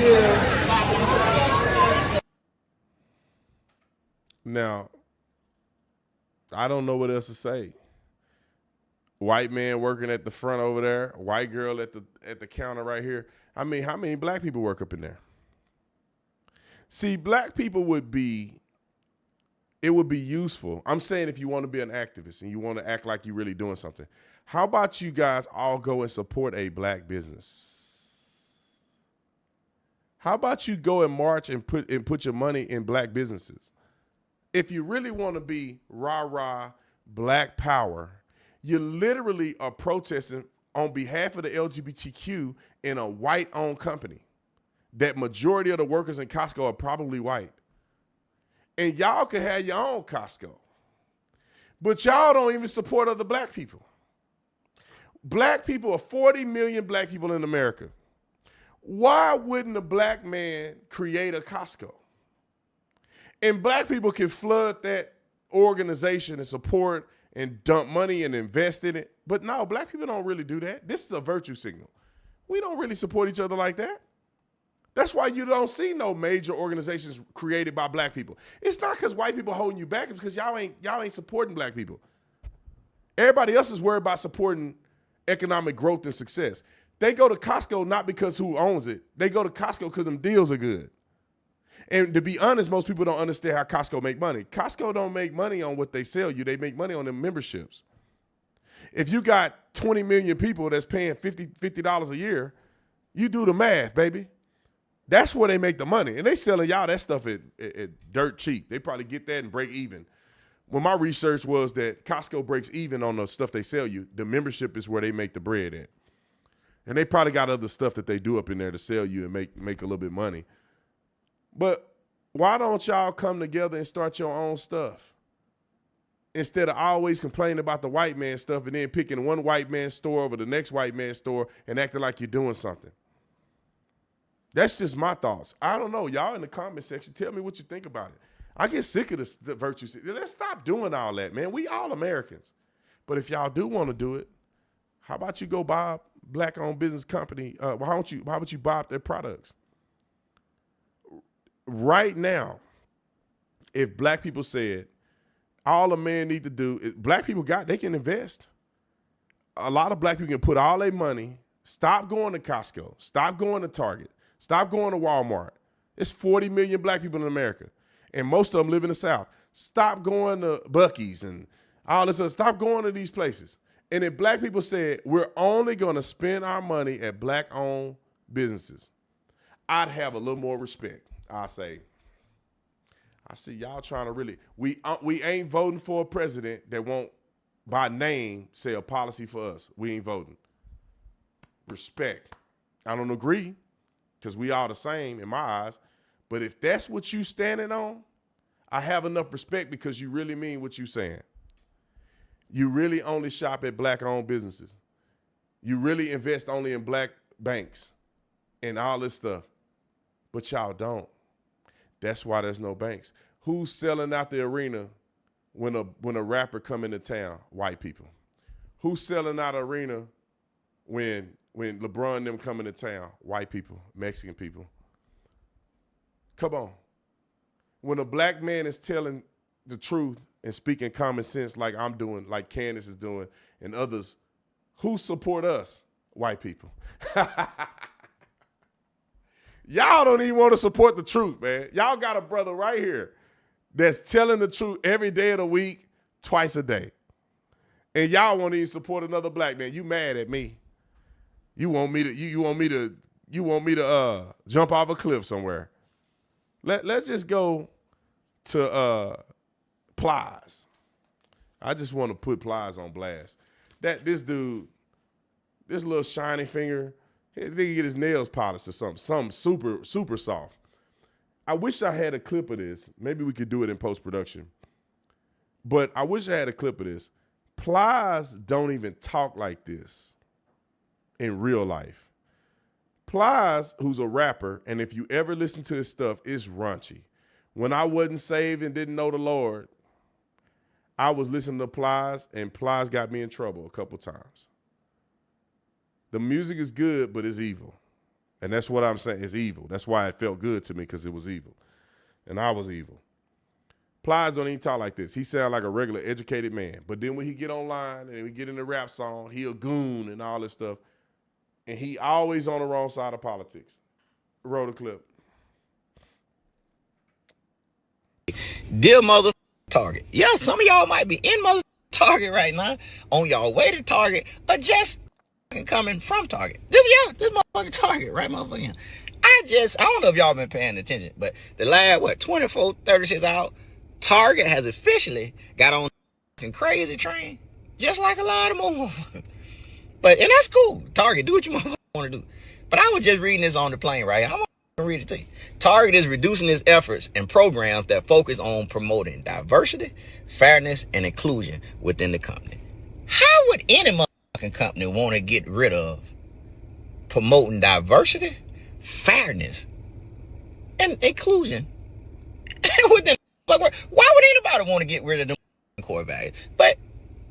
Yeah. Now, I don't know what else to say. White man working at the front over there, white girl at the counter right here. I mean, how many black people work up in there? See, black people would be useful. I'm saying if you want to be an activist and you want to act like you're really doing something, how about you guys all go and support a black business? How about you go and march and put your money in black businesses? If you really want to be rah-rah black power, you literally are protesting on behalf of the LGBTQ in a white-owned company. That majority of the workers in Costco are probably white. And y'all can have your own Costco. But y'all don't even support other black people. Black people are 40 million black people in America. Why wouldn't a black man create a Costco? And black people can flood that organization and support and dump money and invest in it. But no, black people don't really do that. This is a virtue signal. We don't really support each other like that. That's why you don't see no major organizations created by black people. It's not because white people holding you back. It's because y'all ain't supporting black people. Everybody else is worried about supporting economic growth and success. They go to Costco not because who owns it. They go to Costco because them deals are good. And to be honest, most people don't understand how Costco make money. Costco don't make money on what they sell you. They make money on their memberships. If you got 20 million people that's paying $50 a year, you do the math, baby. That's where they make the money. And they selling y'all that stuff at dirt cheap. They probably get that and break even. When my research was that Costco breaks even on the stuff they sell you, the membership is where they make the bread at. And they probably got other stuff that they do up in there to sell you and make a little bit of money. But why don't y'all come together and start your own stuff? Instead of always complaining about the white man stuff and then picking one white man's store over the next white man's store and acting like you're doing something. That's just my thoughts. I don't know. Y'all in the comment section, tell me what you think about it. I get sick of the virtue. Let's stop doing all that, man. We all Americans. But if y'all do want to do it, how about you go buy a black-owned business company? How about you buy up their products? Right now, if black people said, all a man need to do is, black people they can invest. A lot of black people can put all their money, stop going to Costco, stop going to Target, stop going to Walmart. It's 40 million black people in America, and most of them live in the South. Stop going to Buc-ee's and all this stuff. Stop going to these places. And if black people said, we're only going to spend our money at black-owned businesses, I'd have a little more respect. I see y'all trying to really, we ain't voting for a president that won't, by name, say a policy for us. We ain't voting. Respect. I don't agree, because we all the same in my eyes. But if that's what you standing on, I have enough respect because you really mean what you saying. You really only shop at black-owned businesses. You really invest only in black banks and all this stuff. But y'all don't. That's why there's no banks. Who's selling out the arena when a rapper come into town? White people. Who's selling out the arena when LeBron and them come into town? White people, Mexican people. Come on. When a black man is telling the truth and speaking common sense like I'm doing, like Candace is doing, and others, who support us? White people. Y'all don't even want to support the truth, man. Y'all got a brother right here that's telling the truth every day of the week, twice a day. And y'all won't even support another black man. You mad at me. You want me to jump off a cliff somewhere. Let's just go to Plies. I just want to put Plies on blast. This dude, this little shiny finger, he get his nails polished or something super, super soft. I wish I had a clip of this. Maybe we could do it in post-production. But I wish I had a clip of this. Plies don't even talk like this in real life. Plies, who's a rapper, and if you ever listen to his stuff, it's raunchy. When I wasn't saved and didn't know the Lord, I was listening to Plies, and Plies got me in trouble a couple times. The music is good, but it's evil. And that's what I'm saying. It's evil. That's why it felt good to me, because it was evil. And I was evil. Plies don't even talk like this. He sound like a regular educated man. But then when he get online and we get in the rap song, he a goon and all this stuff. And he always on the wrong side of politics. Roll the clip. Dear mother Target. Yeah, some of y'all might be in mother Target right now, on y'all way to Target, or just coming from Target. This motherfucking Target, right, motherfucker? I don't know if y'all been paying attention, but the last, 24, 36 hours, Target has officially got on the crazy train, just like a lot of motherfuckers. And that's cool. Target, do what you motherfuckers want to do. But I was just reading this on the plane, right? I'm going to read it to you. Target is reducing its efforts and programs that focus on promoting diversity, fairness, and inclusion within the company. How would any motherfucking company want to get rid of promoting diversity, fairness, and inclusion within? Why would anybody want to get rid of them core values? But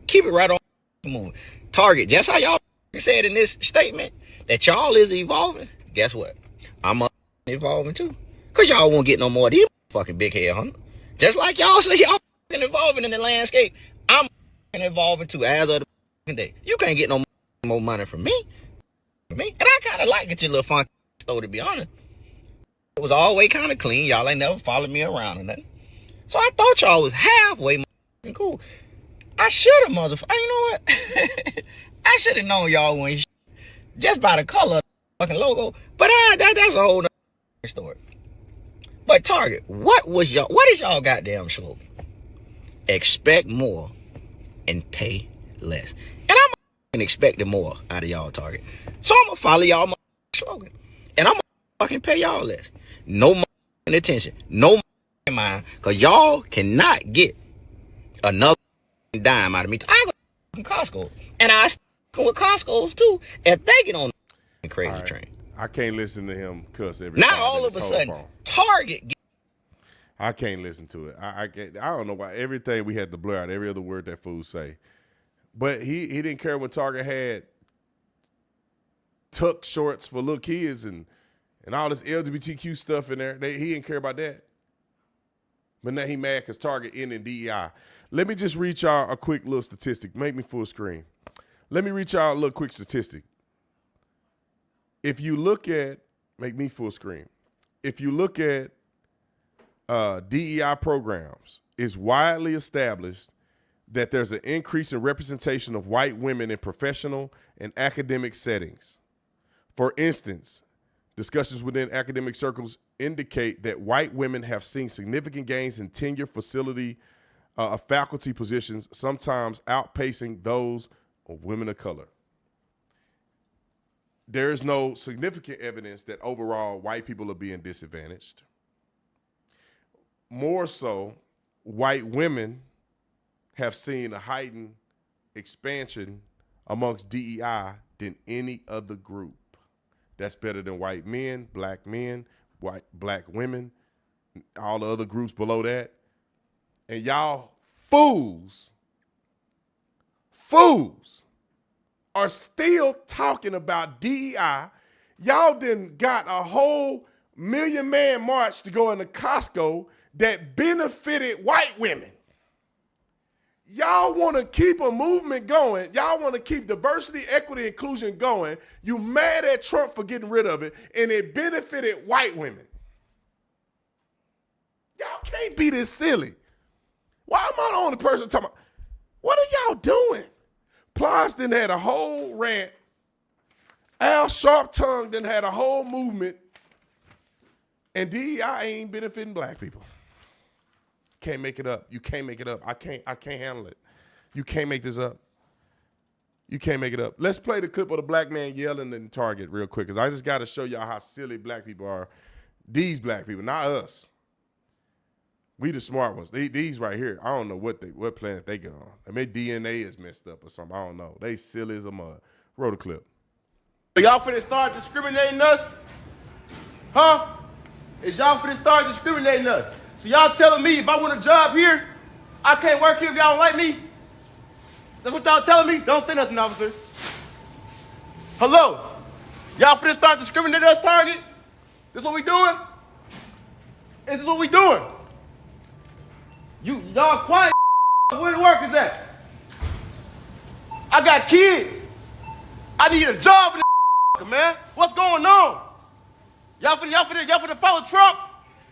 keep it right on moving. Target, just how y'all said in this statement that y'all is evolving, guess what? I'm evolving too. Because y'all won't get no more of these fucking big head hunters. Just like y'all say y'all evolving in the landscape, I'm evolving too as of the day. You can't get no more money from me. And I kind of like it, your little funky store, to be honest. It was always kind of clean. Y'all ain't never followed me around or nothing. So I thought y'all was halfway cool. I should have, motherfucker. You know what? I should have known y'all when just by the color of the fucking logo. But that's a whole other story. But Target, what is y'all goddamn slogan? Expect more and pay less. And I'm expecting more out of y'all, Target. So I'm gonna follow y'all slogan. And I'm gonna fucking pay y'all less. No attention. No mind. Cause y'all cannot get another dime out of me. I go from Costco. And I go with Costco's too if they get on the crazy train. I can't listen to him cuss every now all of a sudden Target I can't listen to it. I don't know why. Everything we had to blur out, every other word that fool say. But he didn't care when Target had tuck shorts for little kids and all this LGBTQ stuff in there. He didn't care about that. But now he mad because Target in DEI. Let me just read y'all a quick little statistic. Make me full screen. Let me read y'all a little quick statistic. If you look at, make me full screen. If you look at DEI programs, it's widely established that there's an increase in representation of white women in professional and academic settings. For instance, Discussions within academic circles indicate that white women have seen significant gains in tenure, faculty positions, sometimes outpacing those of women of color. There is no significant evidence that overall white people are being disadvantaged. More so, white women have seen a heightened expansion amongst DEI than any other group. That's better than white men, black black women, all the other groups below that. And y'all fools are still talking about DEI. Y'all done got a whole million-man march to go into Costco that benefited white women. Y'all want to keep a movement going. Y'all want to keep diversity, equity, inclusion going. You mad at Trump for getting rid of it, and it benefited white women. Y'all can't be this silly. Why am I the only person talking about? What are y'all doing? Plies then had a whole rant. Al Sharptongue then had a whole movement. And DEI ain't benefiting black people. Can't make it up. You can't make it up. I can't handle it. You can't make this up. You can't make it up. Let's play the clip of the black man yelling in Target real quick, because I just got to show y'all how silly black people are. These black people, not us. We the smart ones. These right here, I don't know what planet they get on. I mean, DNA is messed up or something. I don't know. They silly as a mud. Roll the clip. So y'all finna start discriminating us? Huh? Is y'all finna start discriminating us? So y'all telling me if I want a job here, I can't work here if y'all don't like me? That's what y'all telling me? Don't say nothing, officer. Hello? Y'all finna start discriminating us, Target? This what we doing? Is this what we doing? Y'all quiet. Where the work is at? I got kids. I need a job in this man. What's going on? Y'all finna follow Trump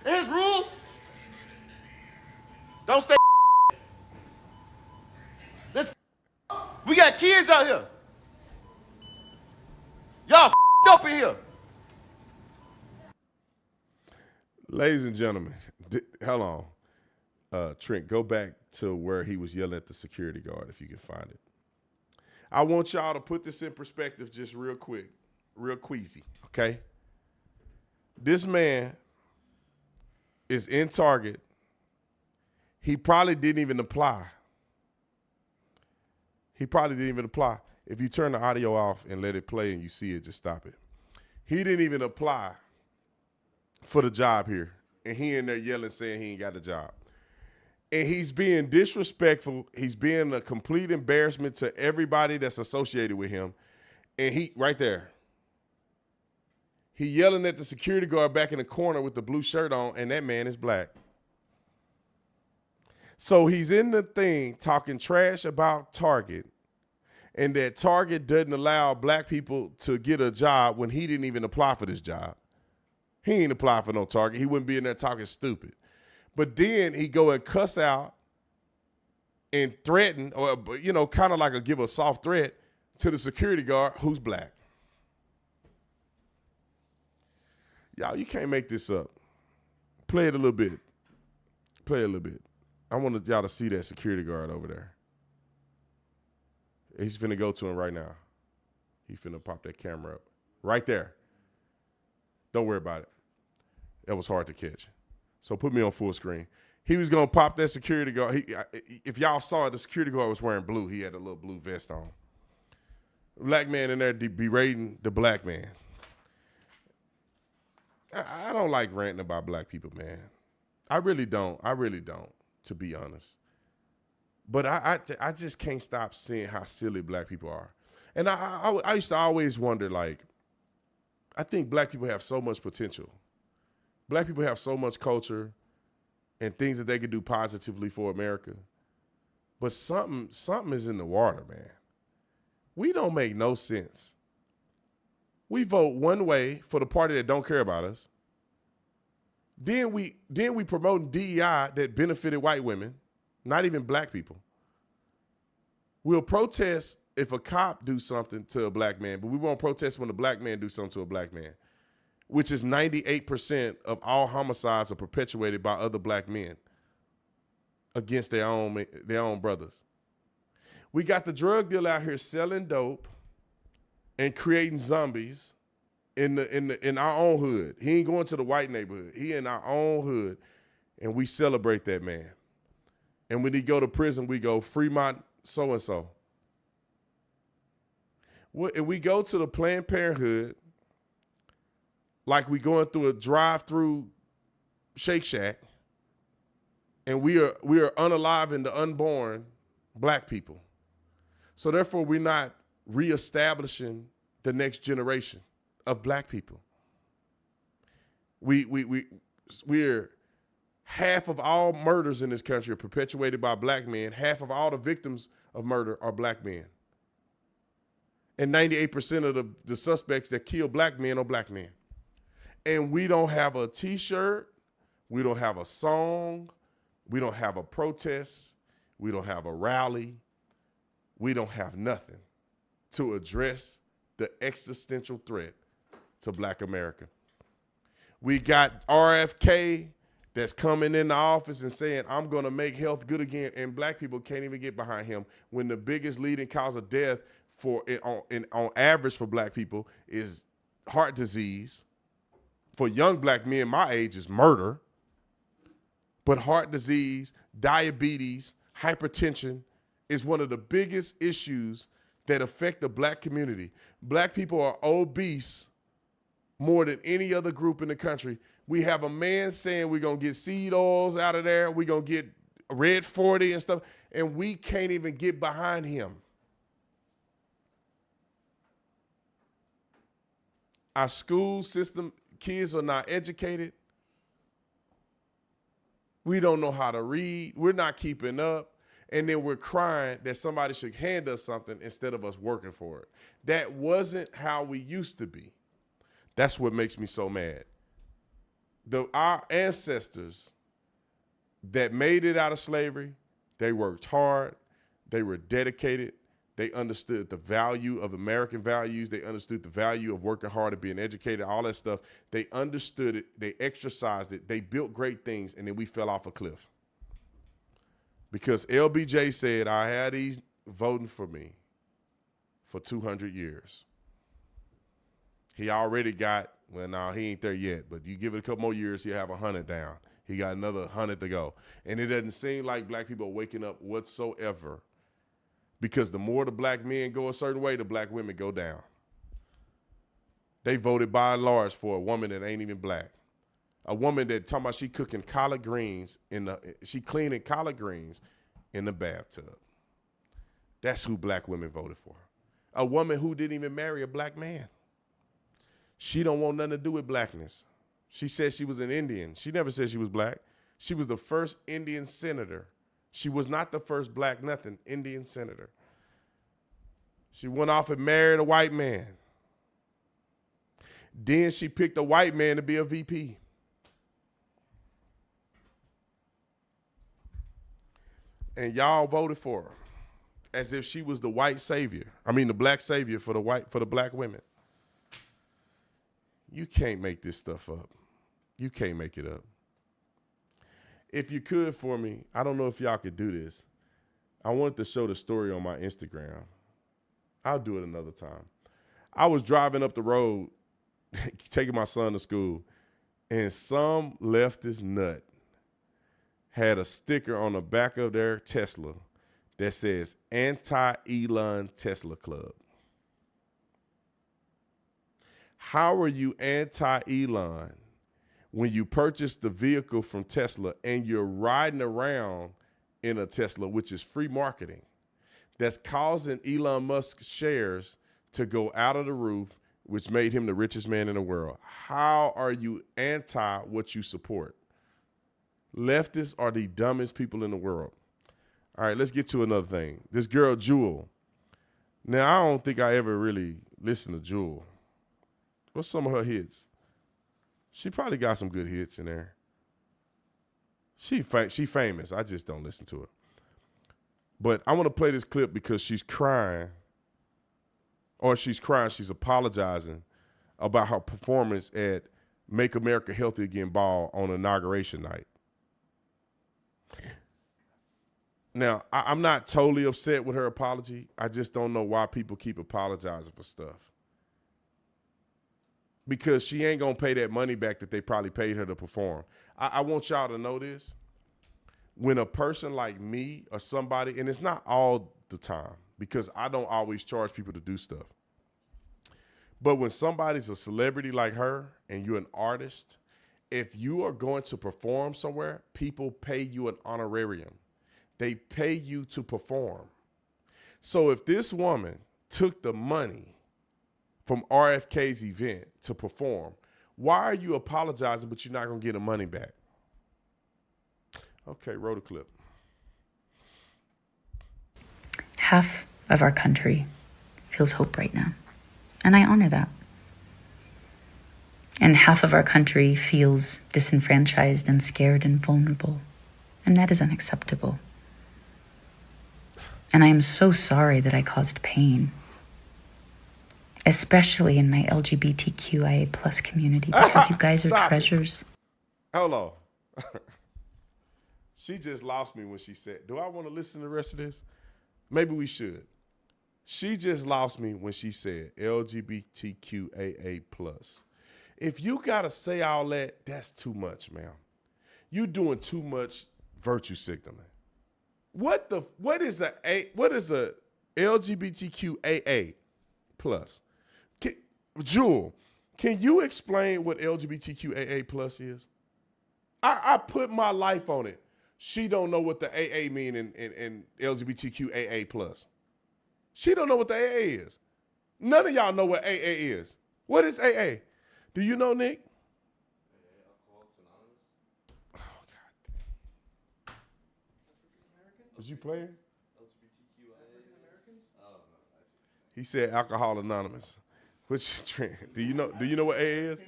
and his rules? Don't say this. We got kids out here. Y'all up in here. Ladies and gentlemen, hold on. Trent, go back to where he was yelling at the security guard, if you can find it. I want y'all to put this in perspective just real quick, real queasy, okay? This man is in Target. He probably didn't even apply. If you turn the audio off and let it play and you see it, just stop it. He didn't even apply for the job here. And he in there yelling, saying he ain't got the job. And he's being disrespectful. He's being a complete embarrassment to everybody that's associated with him. And he, right there, he yelling at the security guard back in the corner with the blue shirt on, and that man is black. So he's in the thing talking trash about Target, and that Target doesn't allow black people to get a job when he didn't even apply for this job. He ain't apply for no Target. He wouldn't be in there talking stupid. But then he go and cuss out and threaten, or, you know, kind of like give a soft threat to the security guard who's black. Y'all, you can't make this up. Play it a little bit. I wanted y'all to see that security guard over there. He's finna go to him right now. He's finna pop that camera up. Right there. Don't worry about it. That was hard to catch. So put me on full screen. He was going to pop that security guard. If y'all saw it, the security guard was wearing blue. He had a little blue vest on. Black man in there berating the black man. I don't like ranting about black people, man. I really don't, to be honest. But I just can't stop seeing how silly black people are. And I used to always wonder, like, I think black people have so much potential. Black people have so much culture and things that they could do positively for America. But something is in the water, man. We don't make no sense. We vote one way for the party that don't care about us. Then we promoting DEI that benefited white women, not even black people. We'll protest if a cop do something to a black man, but we won't protest when a black man do something to a black man. which is 98% of all homicides are perpetuated by other black men against their own brothers. We got the drug dealer out here selling dope and creating zombies in our own hood. He ain't going to the white neighborhood. He in our own hood, and we celebrate that man. And when he go to prison, we go Fremont so-and-so. And we go to the Planned Parenthood like we going through a drive-through Shake Shack, and we are unaliving the unborn black people. So therefore, we're not reestablishing the next generation of black people. We're half of all murders in this country are perpetuated by black men. Half of all the victims of murder are black men. And 98% of the suspects that kill black men are black men. And we don't have a T-shirt. We don't have a song. We don't have a protest. We don't have a rally. We don't have nothing to address the existential threat to black America. We got RFK that's coming in the office and saying, I'm going to make health good again, and black people can't even get behind him when the biggest leading cause of death on average for black people is heart disease. For young black men my age is murder. But heart disease, diabetes, hypertension is one of the biggest issues that affect the black community. Black people are obese more than any other group in the country. We have a man saying we're going to get seed oils out of there, we're going to get Red 40 and stuff, and we can't even get behind him. Our school system, kids are not educated. We don't know how to read. We're not keeping up. And then we're crying that somebody should hand us something instead of us working for it. That wasn't how we used to be. That's what makes me so mad. Our ancestors that made it out of slavery, they worked hard, they were dedicated, they understood the value of American values, they understood the value of working hard and being educated, all that stuff. They understood it, they exercised it, they built great things, and then we fell off a cliff. Because LBJ said, I had these voting for me for 200 years. He already got, well, no, he ain't there yet, but you give it a couple more years, he'll have 100 down. He got another 100 to go. And it doesn't seem like black people are waking up whatsoever, because the more the black men go a certain way, the black women go down. They voted by and large for a woman that ain't even black. A woman that talking about she cooking collard greens she cleaning collard greens in the bathtub. That's who black women voted for. A woman who didn't even marry a black man. She don't want nothing to do with blackness. She said she was an Indian. She never said she was black. She was the first Indian senator. She was not the first black nothing, Indian senator. She went off and married a white man. Then she picked a white man to be a VP. And y'all voted for her as if she was the white savior. I mean, the black savior for the black women. You can't make this stuff up. You can't make it up. If you could for me, I don't know if y'all could do this. I wanted to show the story on my Instagram. I'll do it another time. I was driving up the road, taking my son to school, and some leftist nut had a sticker on the back of their Tesla that says Anti-Elon Tesla Club. How are you anti-Elon when you purchase the vehicle from Tesla and you're riding around in a Tesla, which is free marketing, that's causing Elon Musk's shares to go out of the roof, which made him the richest man in the world? How are you anti what you support? Leftists are the dumbest people in the world. All right, let's get to another thing. This girl, Jewel. Now, I don't think I ever really listened to Jewel. What's some of her hits? She probably got some good hits in there. She famous. I just don't listen to her. But I want to play this clip because she's crying. She's apologizing about her performance at Make America Healthy Again ball on inauguration night. Now, I'm not totally upset with her apology. I just don't know why people keep apologizing for stuff. Because she ain't going to pay that money back that they probably paid her to perform. I want y'all to know this. When a person like me or somebody, and it's not all the time, because I don't always charge people to do stuff. But when somebody's a celebrity like her and you're an artist, if you are going to perform somewhere, people pay you an honorarium. They pay you to perform. So if this woman took the money from RFK's event to perform, why are you apologizing but you're not going to get the money back? Okay, roll the clip. Half of our country feels hope right now, and I honor that. And half of our country feels disenfranchised and scared and vulnerable, and that is unacceptable. And I am so sorry that I caused pain, especially in my LGBTQIA plus community, because you guys are treasures. Hold on. She just lost me when she said, do I want to listen to the rest of this? Maybe we should. She just lost me when she said LGBTQAA plus. If you got to say all that, that's too much, ma'am. You doing too much virtue signaling. What is a LGBTQAA plus? Jewel, can you explain what LGBTQAA plus is? I put my life on it. She don't know what the AA mean in LGBTQAA plus. She don't know what the AA is. None of y'all know what AA is. What is AA? Do you know, Nick? Oh, God. Was you playing? He said Alcohol Anonymous. Which trend? Do you know what AA is?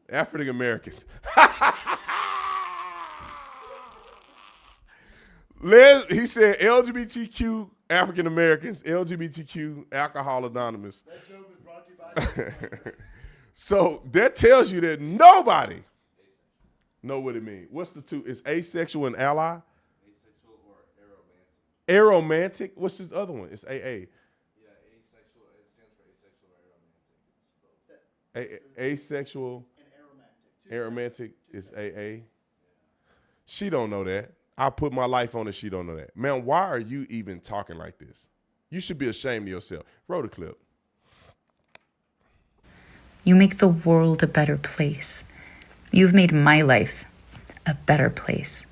African Americans. He said LGBTQ African Americans, LGBTQ Alcohol Anonymous. That joke was brought to you by So that tells you that nobody know what it means. What's the two? It's asexual and ally? Asexual or aromantic. Aromantic? What's this other one? It's AA. Yeah, asexual, it stands for asexual or aromantic. It's both. Asexual and aromantic is AA. She don't know that. I put my life on it. She don't know that. Man, why are you even talking like this? You should be ashamed of yourself. Roll the clip. You make the world a better place. You've made my life a better place.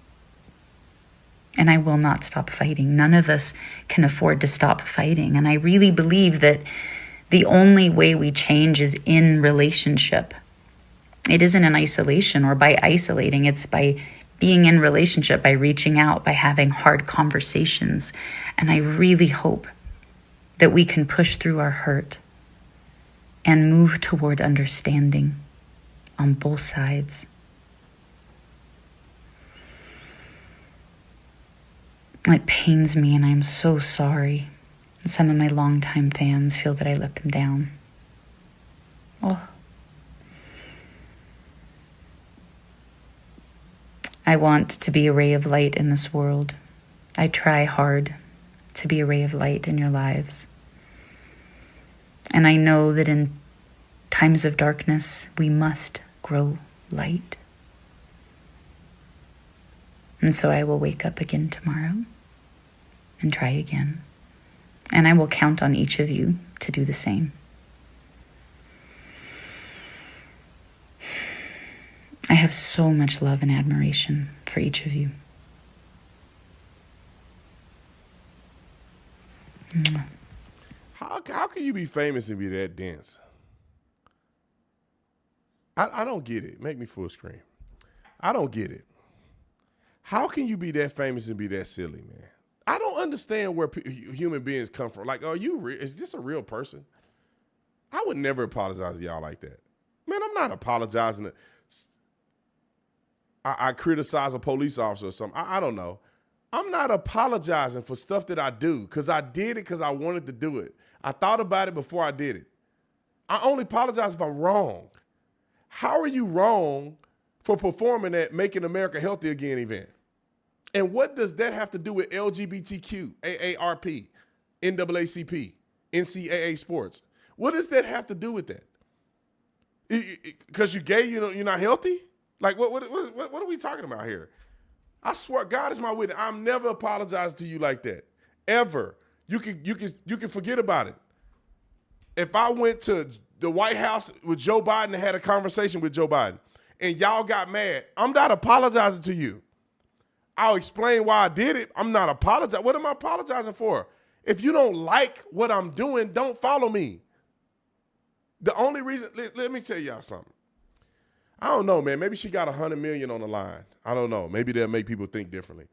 And I will not stop fighting. None of us can afford to stop fighting. And I really believe that the only way we change is in relationship. It isn't in isolation or by isolating. It's by being in relationship, by reaching out, by having hard conversations. And I really hope that we can push through our hurt and move toward understanding on both sides. It pains me, and I'm so sorry. Some of my longtime fans feel that I let them down. Oh. I want to be a ray of light in this world. I try hard to be a ray of light in your lives. And I know that in times of darkness, we must grow light. And so I will wake up again tomorrow and try again. And I will count on each of you to do the same. I have so much love and admiration for each of you. How can you be famous and be that dense? I don't get it. Make me full screen. I don't get it. How can you be that famous and be that silly, man? I don't understand where human beings come from. Like, is this a real person? I would never apologize to y'all like that. Man, I'm not apologizing. I criticize a police officer or something. I don't know. I'm not apologizing for stuff that I do because I did it because I wanted to do it. I thought about it before I did it. I only apologize if I'm wrong. How are you wrong for performing at Making America Healthy Again event? And what does that have to do with LGBTQ, AARP, NAACP, NCAA sports? What does that have to do with that? Because you're gay, you're not healthy? Like, what are we talking about here? I swear, God is my witness. I'm never apologizing to you like that, ever. You can forget about it. If I went to the White House with Joe Biden and had a conversation with Joe Biden, and y'all got mad, I'm not apologizing to you. I'll explain why I did it. I'm not apologizing. What am I apologizing for? If you don't like what I'm doing, don't follow me. The only reason, let me tell y'all something. I don't know, man. Maybe she got 100 million on the line. I don't know. Maybe that'll make people think differently.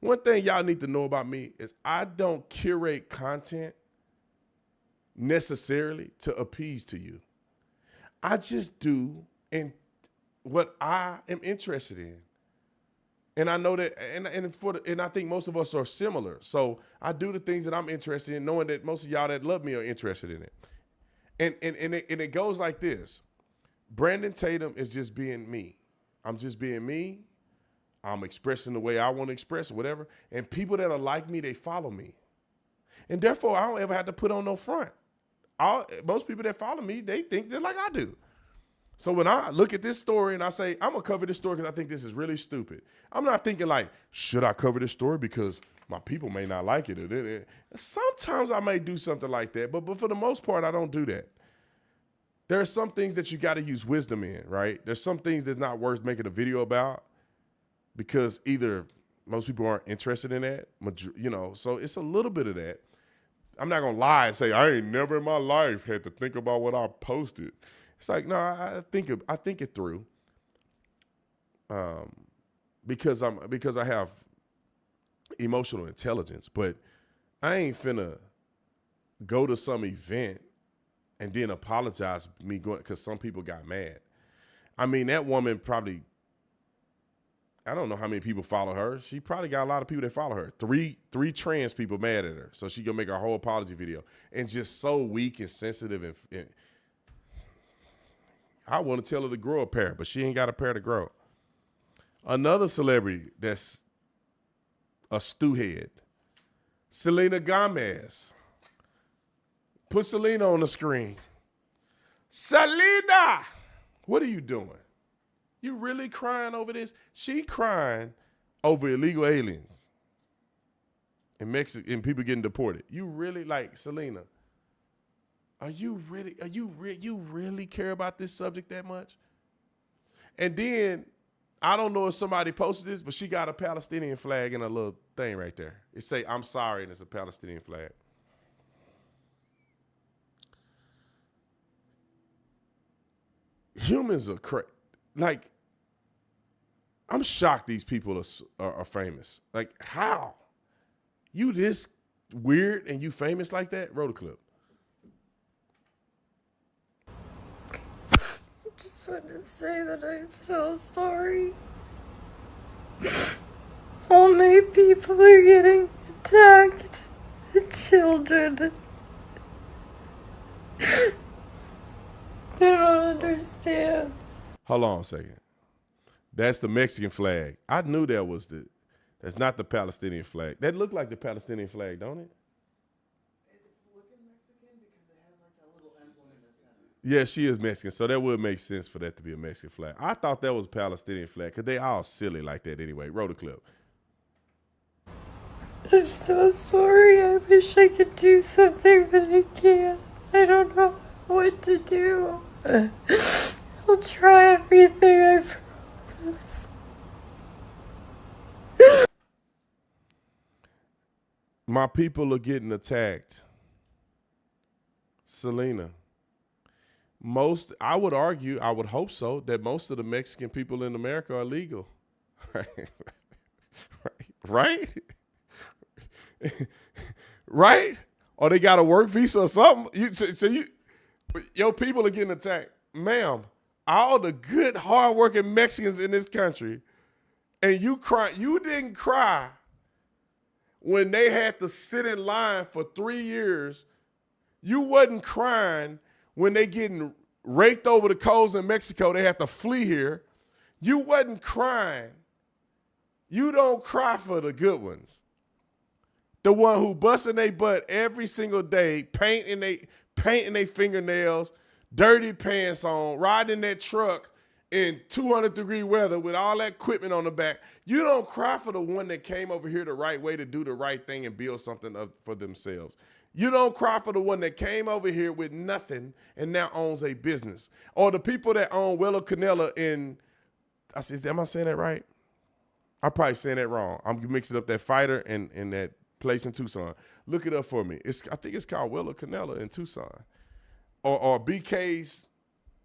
One thing y'all need to know about me is I don't curate content necessarily to appease to you. I just do what I am interested in. And I know that, and I think most of us are similar. So I do the things that I'm interested in, knowing that most of y'all that love me are interested in it. And it goes like this. Brandon Tatum is just being me. I'm just being me. I'm expressing the way I want to express or whatever. And people that are like me, they follow me. And therefore, I don't ever have to put on no front. Most people that follow me, they think they're like I do. So when I look at this story and I say, I'm going to cover this story because I think this is really stupid. I'm not thinking like, should I cover this story because my people may not like it? Sometimes I may do something like that, but for the most part, I don't do that. There are some things that you got to use wisdom in, right? There's some things that's not worth making a video about because either most people aren't interested in that, so it's a little bit of that. I'm not going to lie and say, I ain't never in my life had to think about what I posted. It's like, no, I think it through, because I have emotional intelligence. But I ain't finna go to some event and then apologize for me going because some people got mad. I mean, that woman probably, I don't know how many people follow her. She probably got a lot of people that follow her. Three trans people mad at her, so she gonna make a whole apology video and just so weak and sensitive and I want to tell her to grow a pair, but she ain't got a pair to grow. Another celebrity that's a stew head, Selena Gomez. Put Selena on the screen. Selena, what are you doing? You really crying over this? She crying over illegal aliens in Mexico and people getting deported. You really, like, Selena, you really care about this subject that much? And then, I don't know if somebody posted this, but she got a Palestinian flag in a little thing right there. It say, I'm sorry, and it's a Palestinian flag. Humans are crazy. Like, I'm shocked these people are famous. Like, how? You this weird and you famous like that? Roll the clip. Just wanted to say that I'm so sorry. All my people are getting attacked. The children. They don't understand. Hold on a second. That's the Mexican flag. I knew that's not the Palestinian flag. That looked like the Palestinian flag, don't it? It's looking Mexican because it has like that little emblem in the center. Yeah, she is Mexican, so that would make sense for that to be a Mexican flag. I thought that was a Palestinian flag because they all silly like that anyway. Roll the clip. I'm so sorry. I wish I could do something, but I can't. I don't know what to do. I'll try everything, I promise. My people are getting attacked. Selena. I would argue, I would hope so, that most of the Mexican people in America are legal. Right? Right? Or they got a work visa or something. Your people are getting attacked. Ma'am, all the good, hard-working Mexicans in this country, and you didn't cry when they had to sit in line for 3 years. You wasn't crying when they getting raked over the coals in Mexico. They had to flee here. You wasn't crying. You don't cry for the good ones. The one who busting their butt every single day, painting their fingernails, dirty pants on, riding that truck in 200-degree weather with all that equipment on the back. You don't cry for the one that came over here the right way to do the right thing and build something up for themselves. You don't cry for the one that came over here with nothing and now owns a business. Or the people that own Willow Canella in, am I saying that right? I'm probably saying that wrong. I'm mixing up that fighter and that place in Tucson. Look it up for me. I think it's called Willow Canella in Tucson. Or BK's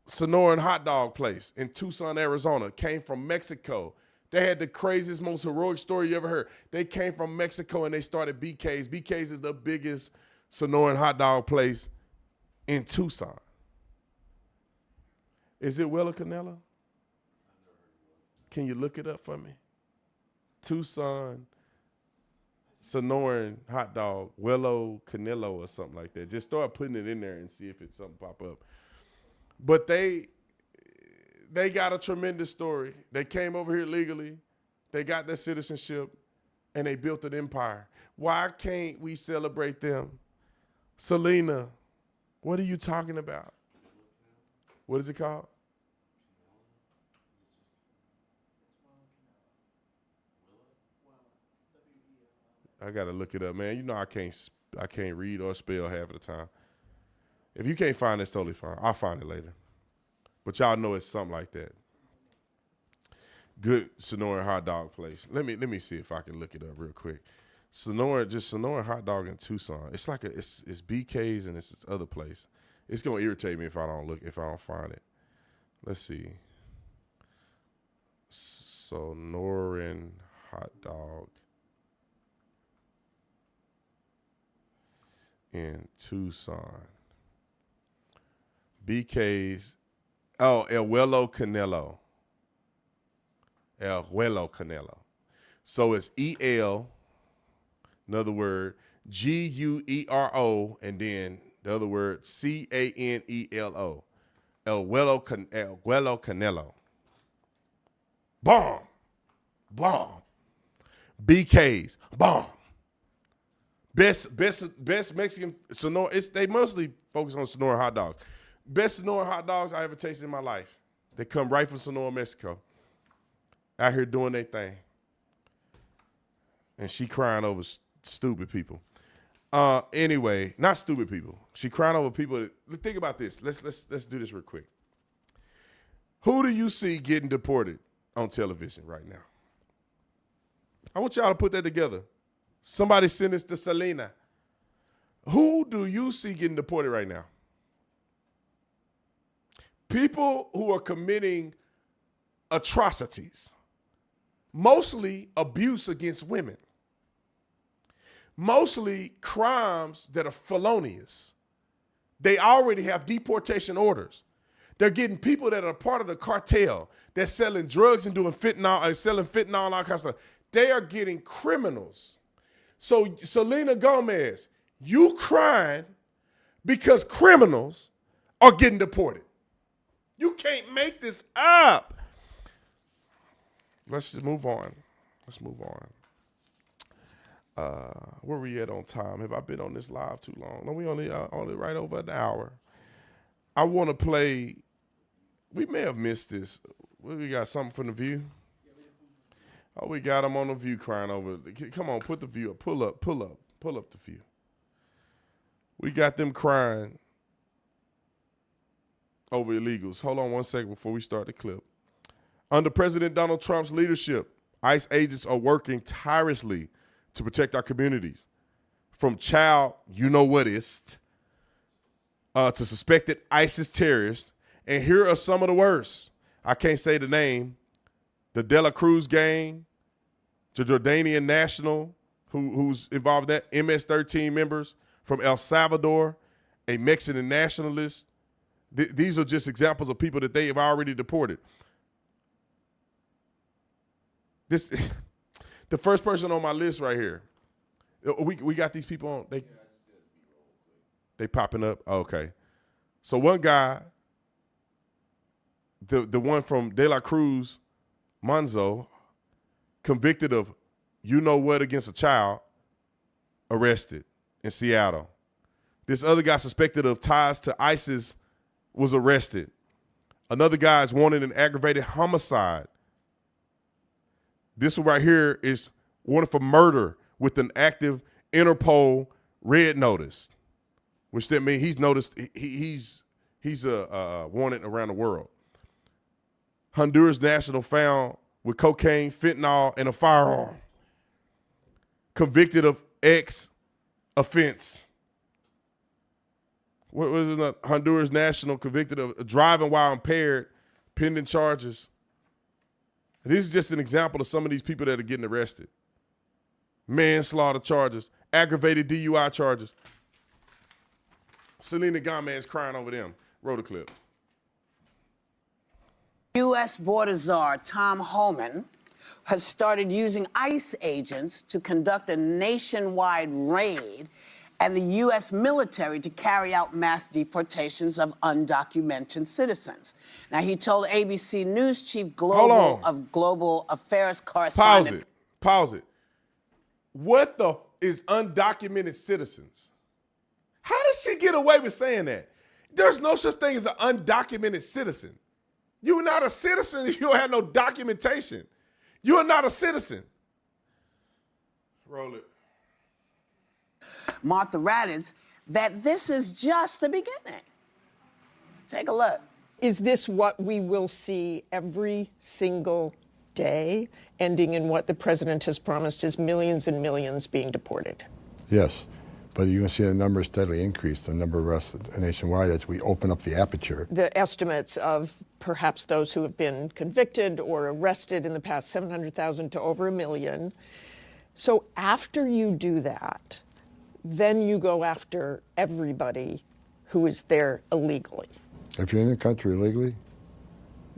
Sonoran hot dog place in Tucson, Arizona. Came from Mexico. They had the craziest, most heroic story you ever heard. They came from Mexico and they started BK's. BK's is the biggest Sonoran hot dog place in Tucson. Is it Willow Canella? Can you look it up for me? Tucson Sonoran hot dog, Willow Canelo or something like that. Just start putting it in there and see if it's something pop up. But they got a tremendous story. They came over here legally. They got their citizenship, and they built an empire. Why can't we celebrate them? Selena, what are you talking about? What is it called? I gotta look it up, man. You know I can't read or spell half of the time. If you can't find it, it's totally fine. I'll find it later. But y'all know it's something like that. Good Sonoran hot dog place. Let me see if I can look it up real quick. Sonoran hot dog in Tucson. It's like it's BK's and it's this other place. It's gonna irritate me if I don't find it. Let's see. Sonoran hot dog in Tucson. BK's, El Huelo Canelo. El Huelo Canelo. So it's E-L, another word, G-U-E-R-O, and then the other word, C-A-N-E-L-O. El Huelo Canelo. Bomb. Bomb. BK's. Bomb. Best Mexican Sonora. They mostly focus on Sonora hot dogs. Best Sonora hot dogs I ever tasted in my life. They come right from Sonora, Mexico. Out here doing their thing. And she crying over stupid people. Anyway, not stupid people. She crying over people. Think about this. Let's do this real quick. Who do you see getting deported on television right now? I want y'all to put that together. Somebody send this to Selena. Who do you see getting deported right now? People who are committing atrocities, mostly abuse against women, mostly crimes that are felonious. They already have deportation orders. They're getting people that are part of the cartel. They're selling drugs and doing fentanyl, selling fentanyl and all kinds of stuff. They are getting criminals. So Selena Gomez, you crying because criminals are getting deported. You can't make this up. Let's just move on. Where we at on time? Have I been on this live too long? No, we only right over an hour. I want to play. We may have missed this. We got something from The View. Oh, we got them on The View crying over. Come on, put The View up. Pull up The View. We got them crying over illegals. Hold on one second before we start the clip. Under President Donald Trump's leadership, ICE agents are working tirelessly to protect our communities from child you-know-whatist to suspected ISIS terrorists. And here are some of the worst. I can't say the name. The De La Cruz gang, the Jordanian national who's involved in that, MS-13 members from El Salvador, a Mexican nationalist. These are just examples of people that they have already deported. The first person on my list right here. We got these people on. They popping up. Oh, okay. So one guy the one from De La Cruz, Monzo, convicted of you know what against a child, arrested in Seattle. This other guy suspected of ties to ISIS was arrested. Another guy is wanted in aggravated homicide. This one right here is wanted for murder with an active Interpol red notice, which that means he's noticed he's wanted around the world. Honduras national found with cocaine, fentanyl, and a firearm. Convicted of X offense. What was it? Honduras national convicted of driving while impaired, pending charges. This is just an example of some of these people that are getting arrested. Manslaughter charges, aggravated DUI charges. Selena Gomez crying over them. Roll the clip. U.S. border czar Tom Homan has started using ICE agents to conduct a nationwide raid and the U.S. military to carry out mass deportations of undocumented citizens. Now, he told ABC News chief global affairs correspondent... Pause it. What the is undocumented citizens? How did she get away with saying that? There's no such thing as an undocumented citizen. You're not a citizen if you don't have no documentation. You are not a citizen. Roll it. Martha Raddatz, that this is just the beginning. Take a look. Is this what we will see every single day, ending in what the president has promised is millions and millions being deported? Yes, but you're going to see the numbers steadily increase, the number of arrests nationwide as we open up the aperture. The estimates of perhaps those who have been convicted or arrested in the past, 700,000 to over 1 million. So after you do that, then you go after everybody who is there illegally. If you're in the country illegally,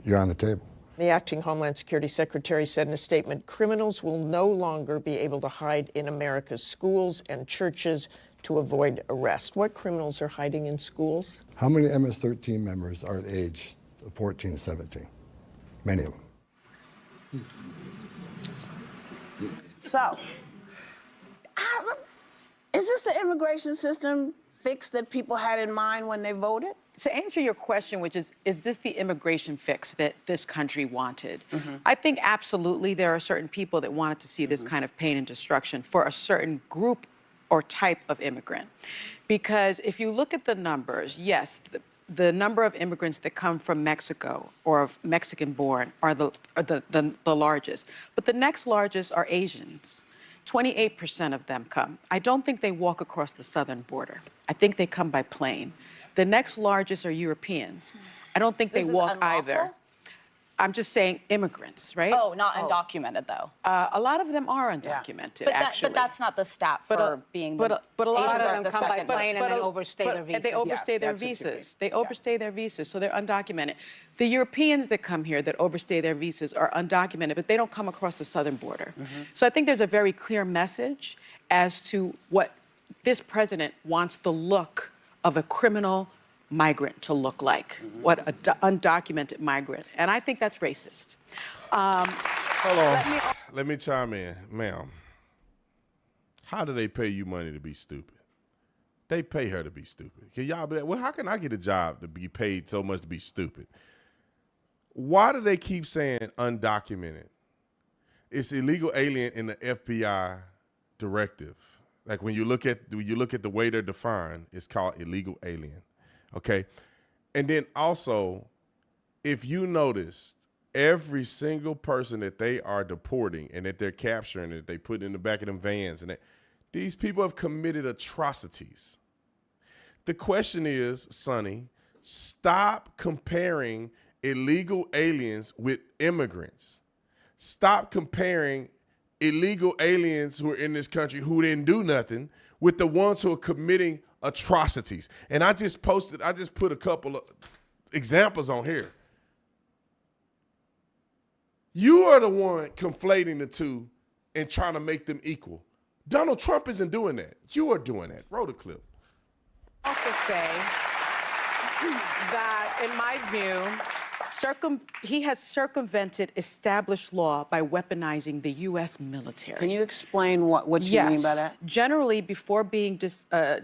you're on the table. The acting Homeland Security Secretary said in a statement, criminals will no longer be able to hide in America's schools and churches to avoid arrest. What criminals are hiding in schools? How many MS-13 members are the age of 14 to 17? Many of them. So, is this the immigration system fix that people had in mind when they voted? To answer your question, which is this the immigration fix that this country wanted? I think absolutely there are certain people that wanted to see this kind of pain and destruction for a certain group or type of immigrant. Because if you look at the numbers, yes, the number of immigrants that come from Mexico or of Mexican-born are the largest. But the next largest are Asians. 28% of them come. I don't think they walk across the southern border. I think they come by plane. The next largest are Europeans. I don't think they walk either. I'm just saying immigrants, right? Oh, not undocumented, though. A lot of them are undocumented, actually. But that's not the stat for being the But a lot Asians of them come by plane and then overstay their visas. They overstay their visas. They overstay their visas, so they're undocumented. The Europeans that come here that overstay their visas are undocumented, but they don't come across the southern border. So I think there's a very clear message as to what this president wants the look of a criminal migrant to look like, what an undocumented migrant. And I think that's racist. Hold on. Let me chime in. Ma'am, how do they pay you money to be stupid? They pay her to be stupid. Can y'all be like, well, how can I get a job to be paid so much to be stupid? Why do they keep saying undocumented? It's illegal alien in the FBI directive. Like when you look at the way they're defined, it's called illegal alien. Okay. And then also, if you notice, every single person that they are deporting and that they're capturing, that they put in the back of them vans, and these people have committed atrocities. The question is, Sonny, stop comparing illegal aliens with immigrants. Stop comparing illegal aliens who are in this country who didn't do nothing with the ones who are committing atrocities. And I just put a couple of examples on here. You are the one conflating the two and trying to make them equal. Donald Trump isn't doing that. You are doing that. Roll the clip. Also say that, in my view, he has circumvented established law by weaponizing the U.S. military. Can you explain what you mean by that? Generally, before being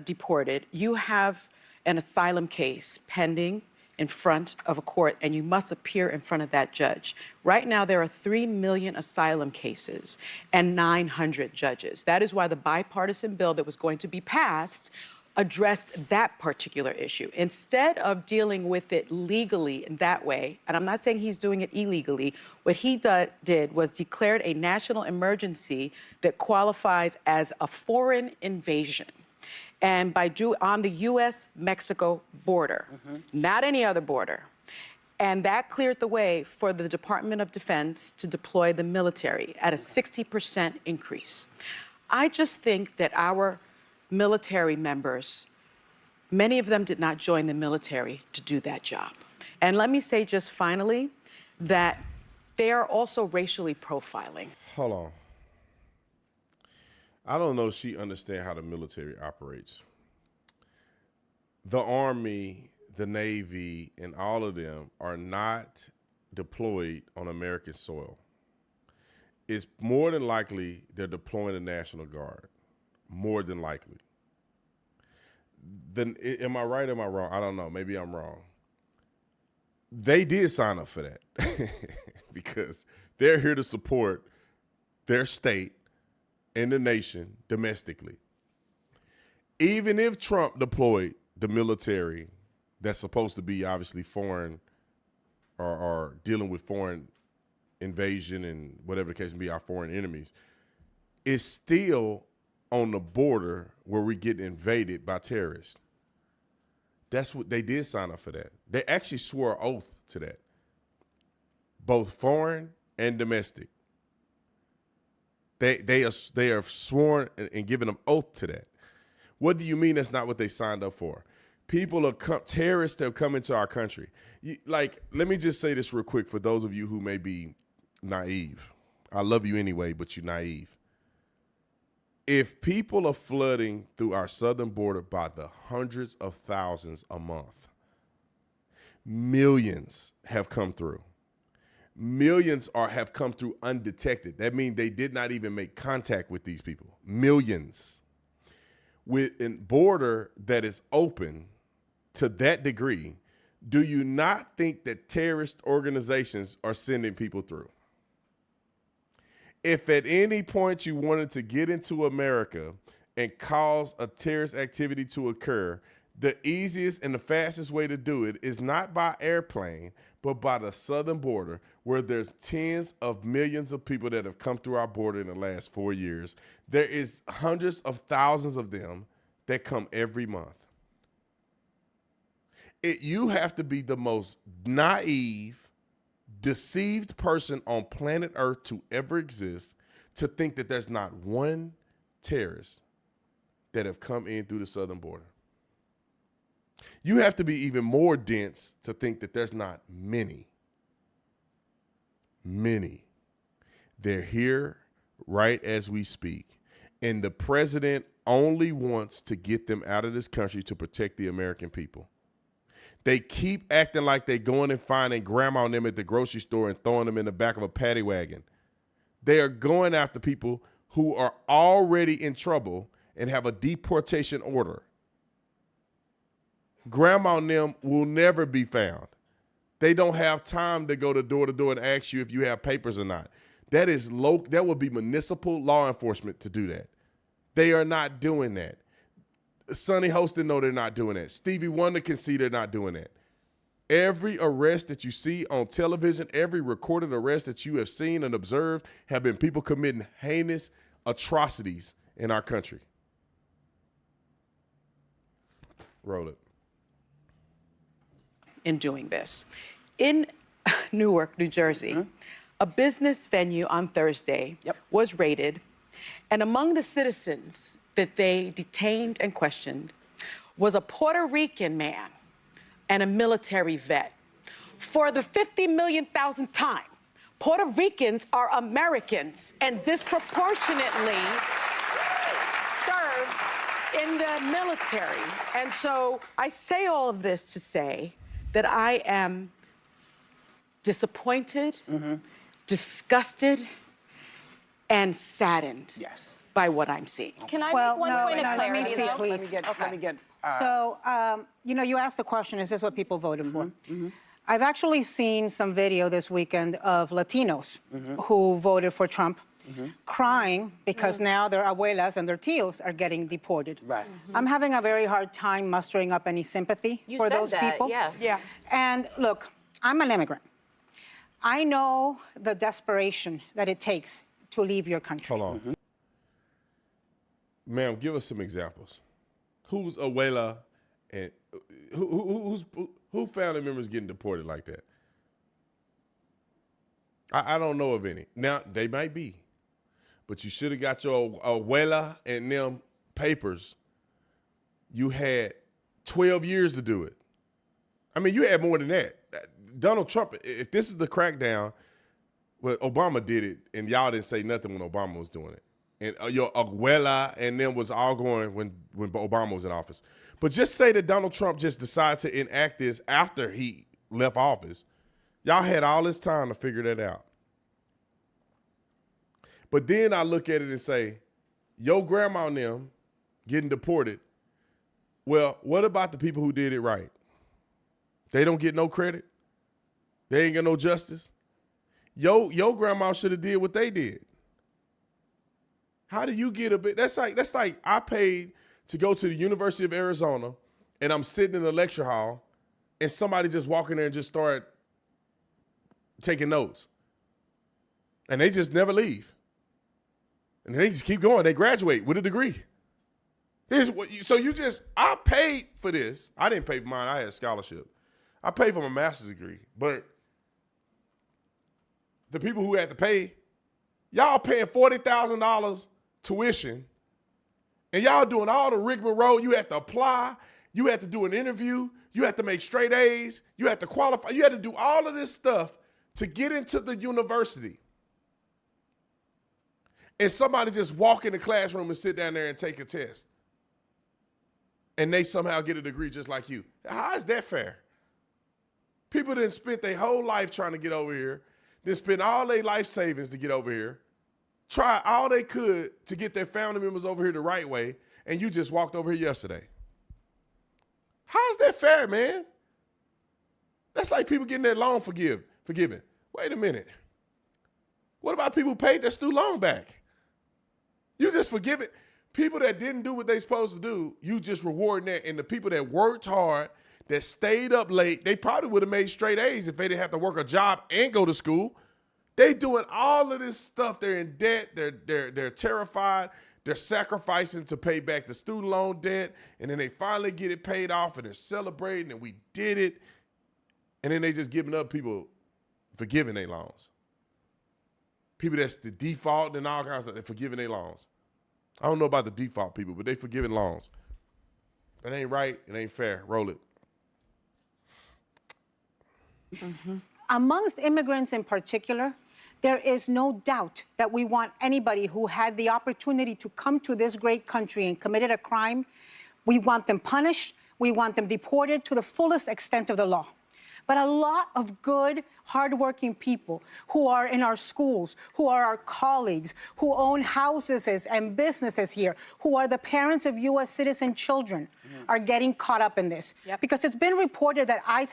deported, you have an asylum case pending in front of a court, and you must appear in front of that judge. Right now, there are 3 million asylum cases and 900 judges. That is why the bipartisan bill that was going to be passed addressed that particular issue. Instead of dealing with it legally in that way, and I'm not saying he's doing it illegally, what he did was declared a national emergency that qualifies as a foreign invasion. And on the U.S.-Mexico border, not any other border. And that cleared the way for the Department of Defense to deploy the military at a 60% increase. I just think that our military members, many of them did not join the military to do that job. And let me say just finally that they are also racially profiling. Hold on. I don't know if she understands how the military operates. The Army, the Navy, and all of them are not deployed on American soil. It's more than likely they're deploying the National Guard. More than likely. Then, am I right or am I wrong? I don't know. Maybe I'm wrong. They did sign up for that because they're here to support their state and the nation domestically. Even if Trump deployed the military that's supposed to be obviously foreign or dealing with foreign invasion and whatever the case may be, our foreign enemies, it's still on the border where we get invaded by terrorists. That's what they did sign up for that. They actually swore an oath to that, both foreign and domestic. They are sworn and given an oath to that. What do you mean that's not what they signed up for? Terrorists have come into our country. Let me just say this real quick for those of you who may be naive. I love you anyway, but you're naive. If people are flooding through our southern border by the hundreds of thousands a month, millions have come through. Millions have come through undetected. That means they did not even make contact with these people. Millions. With a border that is open to that degree, do you not think that terrorist organizations are sending people through? If at any point you wanted to get into America and cause a terrorist activity to occur, the easiest and the fastest way to do it is not by airplane, but by the southern border, where there's tens of millions of people that have come through our border in the last 4 years. There is hundreds of thousands of them that come every month. You have to be the most naive, deceived person on planet Earth to ever exist to think that there's not one terrorist that have come in through the southern border. You have to be even more dense to think that there's not many. Many. They're here right as we speak. And the president only wants to get them out of this country to protect the American people. They keep acting like they're going and finding grandma and them at the grocery store and throwing them in the back of a paddy wagon. They are going after people who are already in trouble and have a deportation order. Grandma and them will never be found. They don't have time to go door to door and ask you if you have papers or not. That would be municipal law enforcement to do that. They are not doing that. Sonny Hostin know they're not doing that. Stevie Wonder can see they're not doing that. Every arrest that you see on television, every recorded arrest that you have seen and observed have been people committing heinous atrocities in our country. Roll it. In doing this. In Newark, New Jersey, a business venue on Thursday was raided, and among the citizens that they detained and questioned was a Puerto Rican man and a military vet. For the 50 million thousandth time, Puerto Ricans are Americans and disproportionately serve in the military. And so I say all of this to say that I am disappointed, disgusted, and saddened by what I'm seeing. Can I make one point of clarity, let me speak, though? please. Let me get. So, you asked the question, is this what people voted for? I've actually seen some video this weekend of Latinos who voted for Trump crying because now their abuelas and their tios are getting deported. Right. I'm having a very hard time mustering up any sympathy for those people. Yeah. And look, I'm an immigrant. I know the desperation that it takes to leave your country. Hold on. Ma'am, give us some examples. Who's abuela and who family members getting deported like that? I don't know of any. Now, they might be. But you should have got your abuela and them papers. You had 12 years to do it. I mean, you had more than that. Donald Trump, if this is the crackdown, well, Obama did it, and y'all didn't say nothing when Obama was doing it. And your abuela and them was all going when Obama was in office. But just say that Donald Trump just decided to enact this after he left office. Y'all had all this time to figure that out. But then I look at it and say, your grandma and them getting deported, well, what about the people who did it right? They don't get no credit? They ain't got no justice? Your grandma should have did what they did. How do you get a bit? That's like I paid to go to the University of Arizona, and I'm sitting in the lecture hall, and somebody just walk in there and just start taking notes. And they just never leave. And they just keep going. They graduate with a degree. I paid for this. I didn't pay for mine. I had a scholarship. I paid for my master's degree. But the people who had to pay, y'all paying $40,000 tuition, and y'all doing all the rigmarole. You had to apply. You had to do an interview. You had to make straight A's. You had to qualify. You had to do all of this stuff to get into the university. And somebody just walk in the classroom and sit down there and take a test. And they somehow get a degree just like you. How is that fair? People done spent their whole life trying to get over here. They spent all their life savings to get over here. Try all they could to get their family members over here the right way. And you just walked over here yesterday. How is that fair, man? That's like people getting their loan forgiven. Wait a minute. What about people who paid their student loan back? You just forgive it. People that didn't do what they supposed to do, you just rewarding that. And the people that worked hard, that stayed up late, they probably would have made straight A's if they didn't have to work a job and go to school. They doing all of this stuff. They're in debt. They're terrified. They're sacrificing to pay back the student loan debt. And then they finally get it paid off and they're celebrating and we did it. And then they just giving up people forgiving their loans. People that's the default and all kinds of stuff, they're forgiving their loans. I don't know about the default people, but they forgiving loans. That ain't right. It ain't fair. Roll it. Amongst immigrants in particular, there is no doubt that we want anybody who had the opportunity to come to this great country and committed a crime, we want them punished, we want them deported to the fullest extent of the law. But a lot of good, hardworking people who are in our schools, who are our colleagues, who own houses and businesses here, who are the parents of U.S. citizen children, are getting caught up in this. Because it's been reported that ICE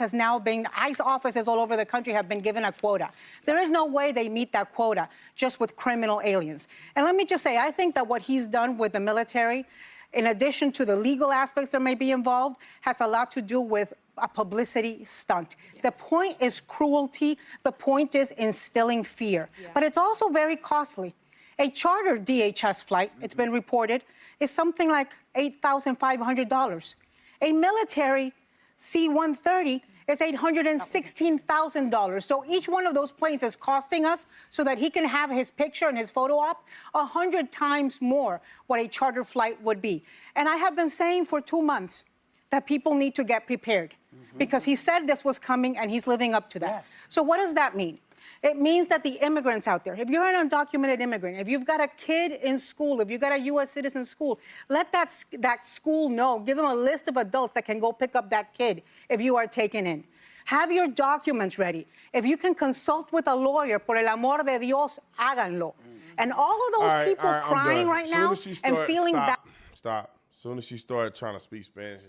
offices all over the country have been given a quota. There is no way they meet that quota just with criminal aliens. And let me just say, I think that what he's done with the military, in addition to the legal aspects that may be involved, has a lot to do with a publicity stunt. The point is cruelty. The point is instilling fear. But it's also very costly. A charter DHS flight, it's been reported, is something like $8,500. A military C-130 is $816,000. So each one of those planes is costing us, so that he can have his picture and his photo op, 100 times more what a charter flight would be. And I have been saying for 2 months that people need to get prepared, because he said this was coming and he's living up to that. So what does that mean? It means that the immigrants out there, if you're an undocumented immigrant, if you've got a kid in school, if you've got a U.S. citizen school, let that school know. Give them a list of adults that can go pick up that kid if you are taken in. Have your documents ready. If you can consult with a lawyer, por el amor de Dios, háganlo. And all of those people crying right now and feeling bad. Stop. As soon as she started trying to speak Spanish,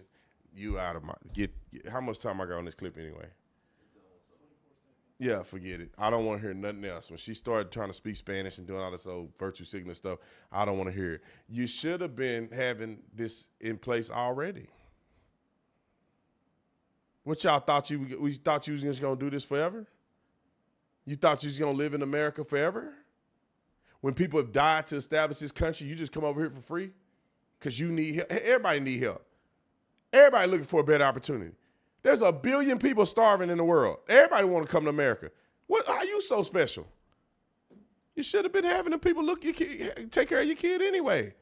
you out of my how much time I got on this clip anyway? Yeah, forget it. I don't want to hear nothing else. When she started trying to speak Spanish and doing all this old virtue signal stuff, I don't want to hear it. You should have been having this in place already. What y'all thought we thought you was just gonna do this forever? You thought you was gonna live in America forever? When people have died to establish this country, you just come over here for free? Because you need help. Everybody need help. Everybody looking for a better opportunity. There's 1 billion people starving in the world. Everybody want to come to America. What? How you so special? You should have been having the people take care of your kid anyway.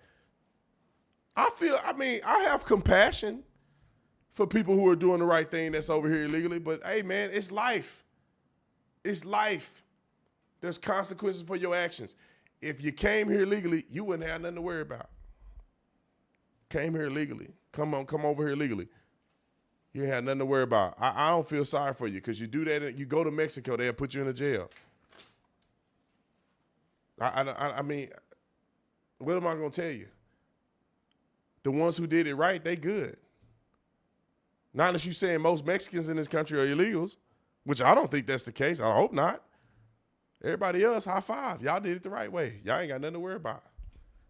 I have compassion for people who are doing the right thing that's over here illegally, but hey, man, it's life. It's life. There's consequences for your actions. If you came here legally, you wouldn't have nothing to worry about. Came here legally. Come over here legally. You ain't had nothing to worry about. I don't feel sorry for you because you do that, you go to Mexico, they'll put you in a jail. I mean, what am I going to tell you? The ones who did it right, they good. Not unless you saying most Mexicans in this country are illegals, which I don't think that's the case. I hope not. Everybody else, high five. Y'all did it the right way. Y'all ain't got nothing to worry about.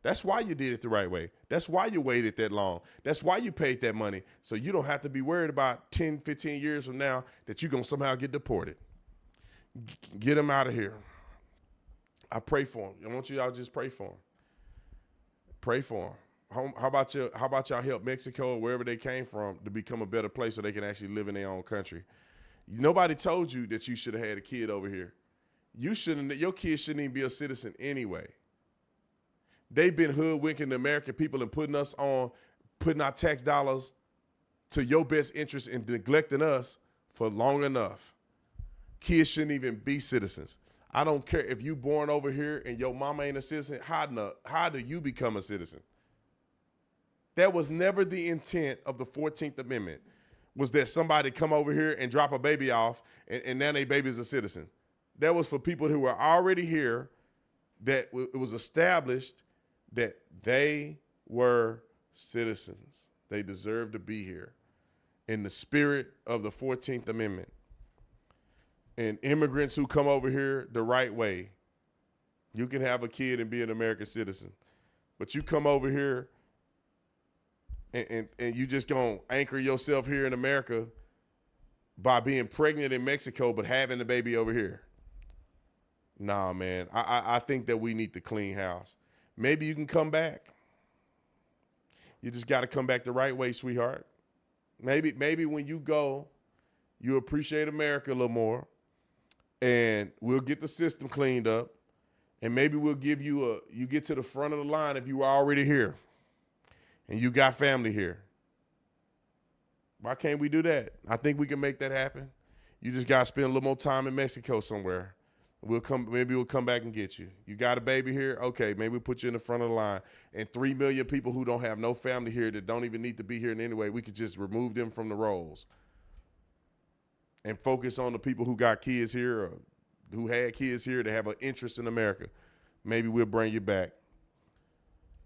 That's why you did it the right way. That's why you waited that long. That's why you paid that money. So you don't have to be worried about 10, 15 years from now that you're going to somehow get deported. Get them out of here. I pray for them. I want you all just pray for them. Pray for them. How about y'all help Mexico or wherever they came from to become a better place so they can actually live in their own country? Nobody told you that you should have had a kid over here. Your kid shouldn't even be a citizen anyway. They've been hoodwinking the American people and putting our tax dollars to your best interest and neglecting us for long enough. Kids shouldn't even be citizens. I don't care if you born over here and your mama ain't a citizen, how do you become a citizen? That was never the intent of the 14th Amendment, was that somebody come over here and drop a baby off and now they baby's a citizen. That was for people who were already here, that it was established that they were citizens. They deserve to be here in the spirit of the 14th Amendment. And immigrants who come over here the right way, you can have a kid and be an American citizen. But you come over here and you just gonna anchor yourself here in America by being pregnant in Mexico but having the baby over here. Nah, man, I think that we need to clean house. Maybe you can come back. You just got to come back the right way, sweetheart. Maybe when you go, you appreciate America a little more, and we'll get the system cleaned up, and maybe we'll give you you get to the front of the line if you were already here, and you got family here. Why can't we do that? I think we can make that happen. You just got to spend a little more time in Mexico somewhere. Maybe we'll come back and get you. You got a baby here? Okay, maybe we'll put you in the front of the line. And 3 million people who don't have no family here that don't even need to be here in any way, we could just remove them from the rolls and focus on the people who got kids here or who had kids here to have an interest in America. Maybe we'll bring you back.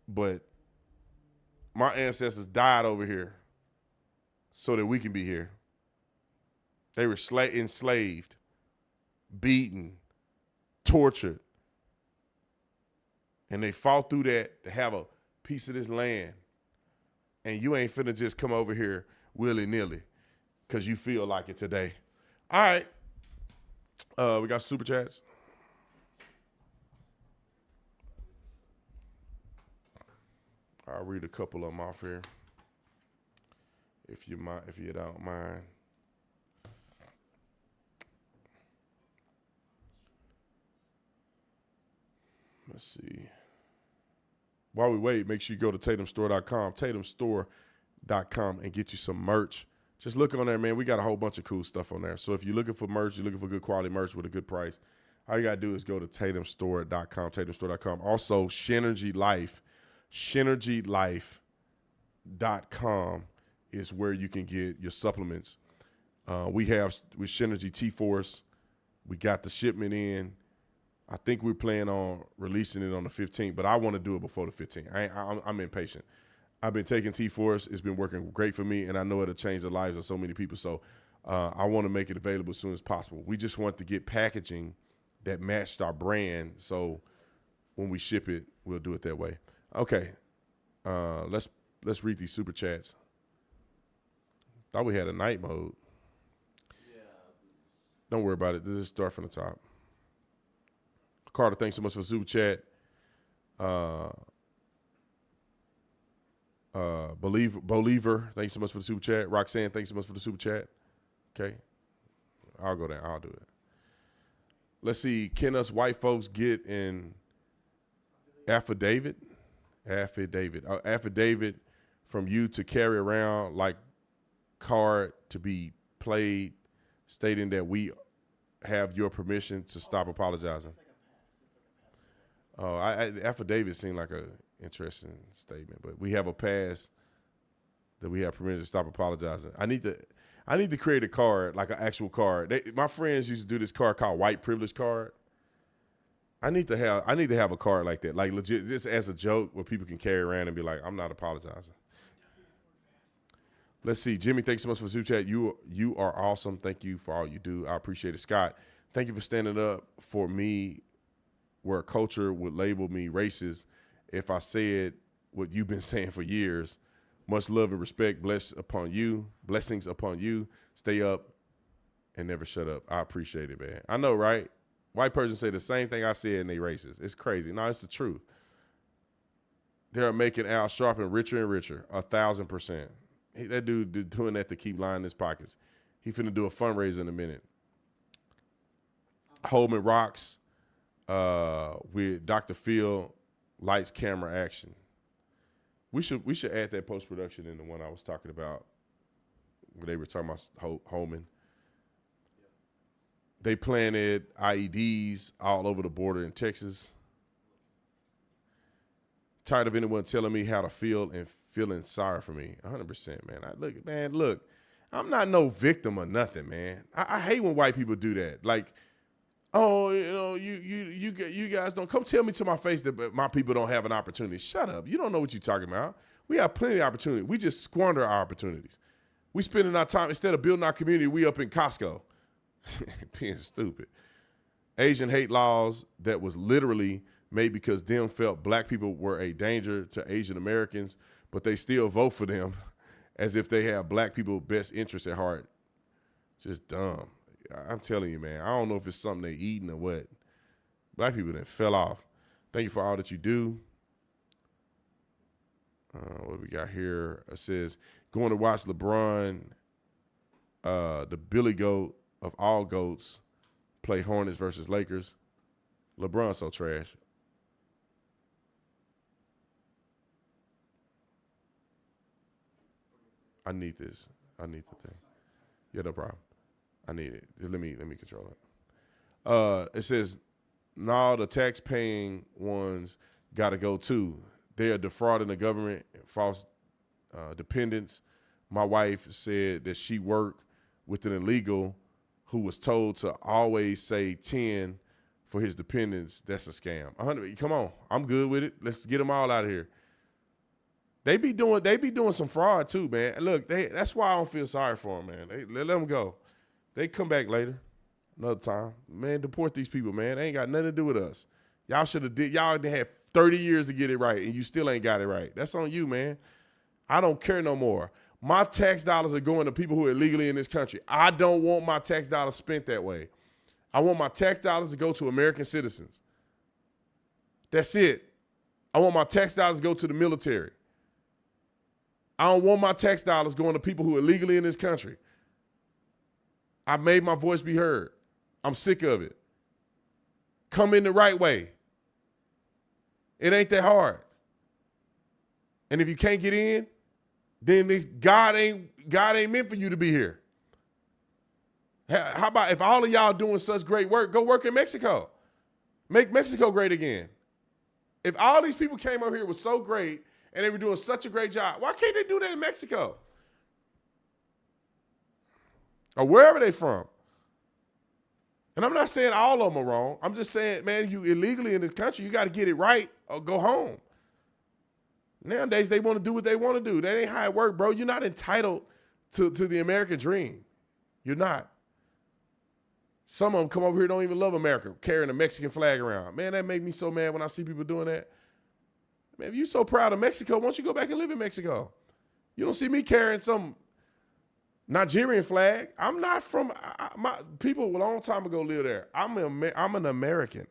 But my ancestors died over here so that we can be here. They were enslaved, beaten, tortured, and they fought through that to have a piece of this land. And you ain't finna just come over here willy-nilly because you feel like it today. All right, we got super chats. I'll read a couple of them off here, if you don't mind. Let's see. While we wait, make sure you go to tatumstore.com, tatumstore.com, and get you some merch. Just look on there, man. We got a whole bunch of cool stuff on there. So if you're looking for merch, you're looking for good quality merch with a good price, All you got to do is go to tatumstore.com, tatumstore.com. Also, Synergylife.com is where you can get your supplements. We have with Synergy T-Force, we got the shipment in. I think we're planning on releasing it on the 15th, but I want to do it before the 15th. I'm impatient. I've been taking T-Force. It's been working great for me, and I know it'll change the lives of so many people. So I want to make it available as soon as possible. We just want to get packaging that matched our brand, so when we ship it, we'll do it that way. Okay, let's read these super chats. Thought we had a night mode. Don't worry about it. This is start from the top. Carter, thanks so much for the super chat. Believer, thanks so much for the super chat. Roxanne, thanks so much for the super chat. Okay, I'll go down. I'll do it. Let's see. Can us white folks get an affidavit? Affidavit from you to carry around like card to be played, stating that we have your permission to stop apologizing. Oh, affidavit seemed like a interesting statement, but we have a pass that we have permission to stop apologizing. I need to create a card, like an actual card. My friends used to do this card called white privilege card. I need to have a card like that, like legit, just as a joke where people can carry around and be like, I'm not apologizing. Let's see. Jimmy, thanks so much for the super chat. You are awesome. Thank you for all you do. I appreciate it. Scott, thank you for standing up for me where culture would label me racist if I said what you've been saying for years. Much love and respect. Blessings upon you. Stay up and never shut up. I appreciate it, man. I know, right? White person say the same thing I said and they racist. It's crazy. No, it's the truth. They're making Al Sharpton richer and richer, 1,000%. That dude doing that to keep lining his pockets. He finna do a fundraiser in a minute. Holman Rocks with Dr. Phil, lights, camera, action. We should add that post-production in the one I was talking about where they were talking about Holman. They planted IEDs all over the border in Texas. Tired of anyone telling me how to feel and feeling sorry for me. 100%, man. Look, I'm not no victim or nothing, man. I hate when white people do that. Like, oh, you guys don't come tell me to my face that my people don't have an opportunity. Shut up. You don't know what you're talking about. We have plenty of opportunity. We just squander our opportunities. We spending our time, instead of building our community, we up in Costco. Being stupid. Asian hate laws that was literally made because them felt black people were a danger to Asian Americans, but they still vote for them as if they have black people's best interests at heart. Just dumb. I'm telling you, man, I don't know if it's something they eating or what. Black people that fell off. Thank you for all that you do. What we got here? It says, going to watch LeBron, the Billy Goat of all goats, play Hornets versus Lakers. LeBron's so trash. I need this. I need the thing. Yeah, no problem. I need it. Just let me control it. It says, no, the tax-paying ones got to go too. They are defrauding the government, false dependents. My wife said that she worked with an illegal who was told to always say 10 for his dependents. That's a scam. 100. Come on, I'm good with it. Let's get them all out of here. They be doing some fraud too, man. Look, that's why I don't feel sorry for them, man. Let them go. They come back later, another time. Man, deport these people, man. They ain't got nothing to do with us. Y'all had 30 years to get it right, and you still ain't got it right. That's on you, man. I don't care no more. My tax dollars are going to people who are illegally in this country. I don't want my tax dollars spent that way. I want my tax dollars to go to American citizens. That's it. I want my tax dollars to go to the military. I don't want my tax dollars going to people who are illegally in this country. I made my voice be heard. I'm sick of it. Come in the right way. It ain't that hard. And if you can't get in, then God ain't meant for you to be here. How about if all of y'all doing such great work, go work in Mexico. Make Mexico great again. If all these people came over here was so great and they were doing such a great job, why can't they do that in Mexico? Or wherever they from. And I'm not saying all of them are wrong. I'm just saying, man, you illegally in this country, you got to get it right or go home. Nowadays, they want to do what they want to do. That ain't how it works, bro. You're not entitled to the American dream. You're not. Some of them come over here don't even love America, carrying a Mexican flag around. Man, that make me so mad when I see people doing that. Man, if you're so proud of Mexico, why don't you go back and live in Mexico? You don't see me carrying some Nigerian flag. I'm not from, my people a long time ago lived there. I'm an American.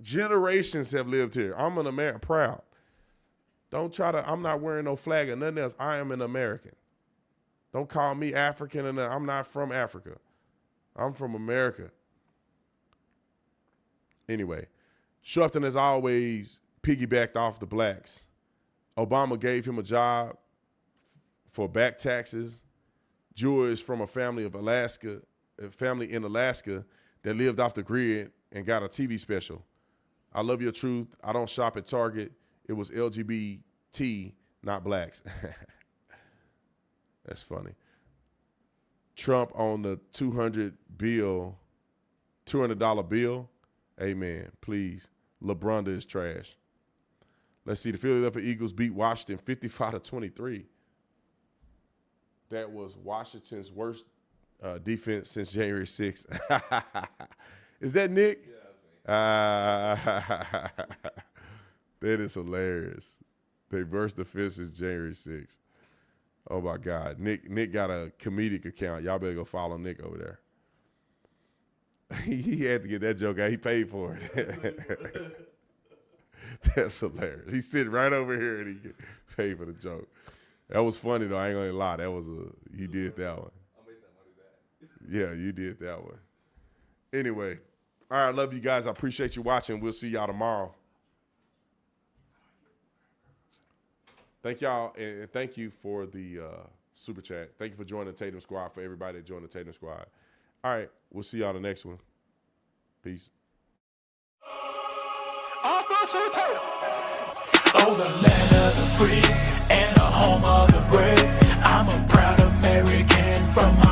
Generations have lived here. I'm an American, proud. Don't try to, I'm not wearing no flag or nothing else. I am an American. Don't call me African or nothing. I'm not from Africa. I'm from America. Anyway, Sharpton has always piggybacked off the blacks. Obama gave him a job for back taxes. Jewish from a family of Alaska, a family in Alaska that lived off the grid and got a TV special. I love your truth. I don't shop at Target. It was LGBT, not blacks. That's funny. Trump on the $200 bill. Hey, man, please. LeBron is trash. Let's see. The Philadelphia Eagles beat Washington 55-23. That was Washington's worst defense since January 6th. Is that Nick? Yeah, that's me. That is hilarious. Their worst defense since January 6th. Oh, my God. Nick got a comedic account. Y'all better go follow Nick over there. He had to get that joke out. He paid for it. That's hilarious. He's sitting right over here and he paid for the joke. That was funny, though. I ain't going to lie. You did that one. I'll make that money back. Yeah, you did that one. Anyway, all right, love you guys. I appreciate you watching. We'll see y'all tomorrow. Thank y'all, and thank you for the super chat. Thank you for joining the Tatum Squad, for everybody that joined the Tatum Squad. All right, we'll see y'all the next one. Peace. Oh, the land of the free and the home of the brave. I'm a proud American from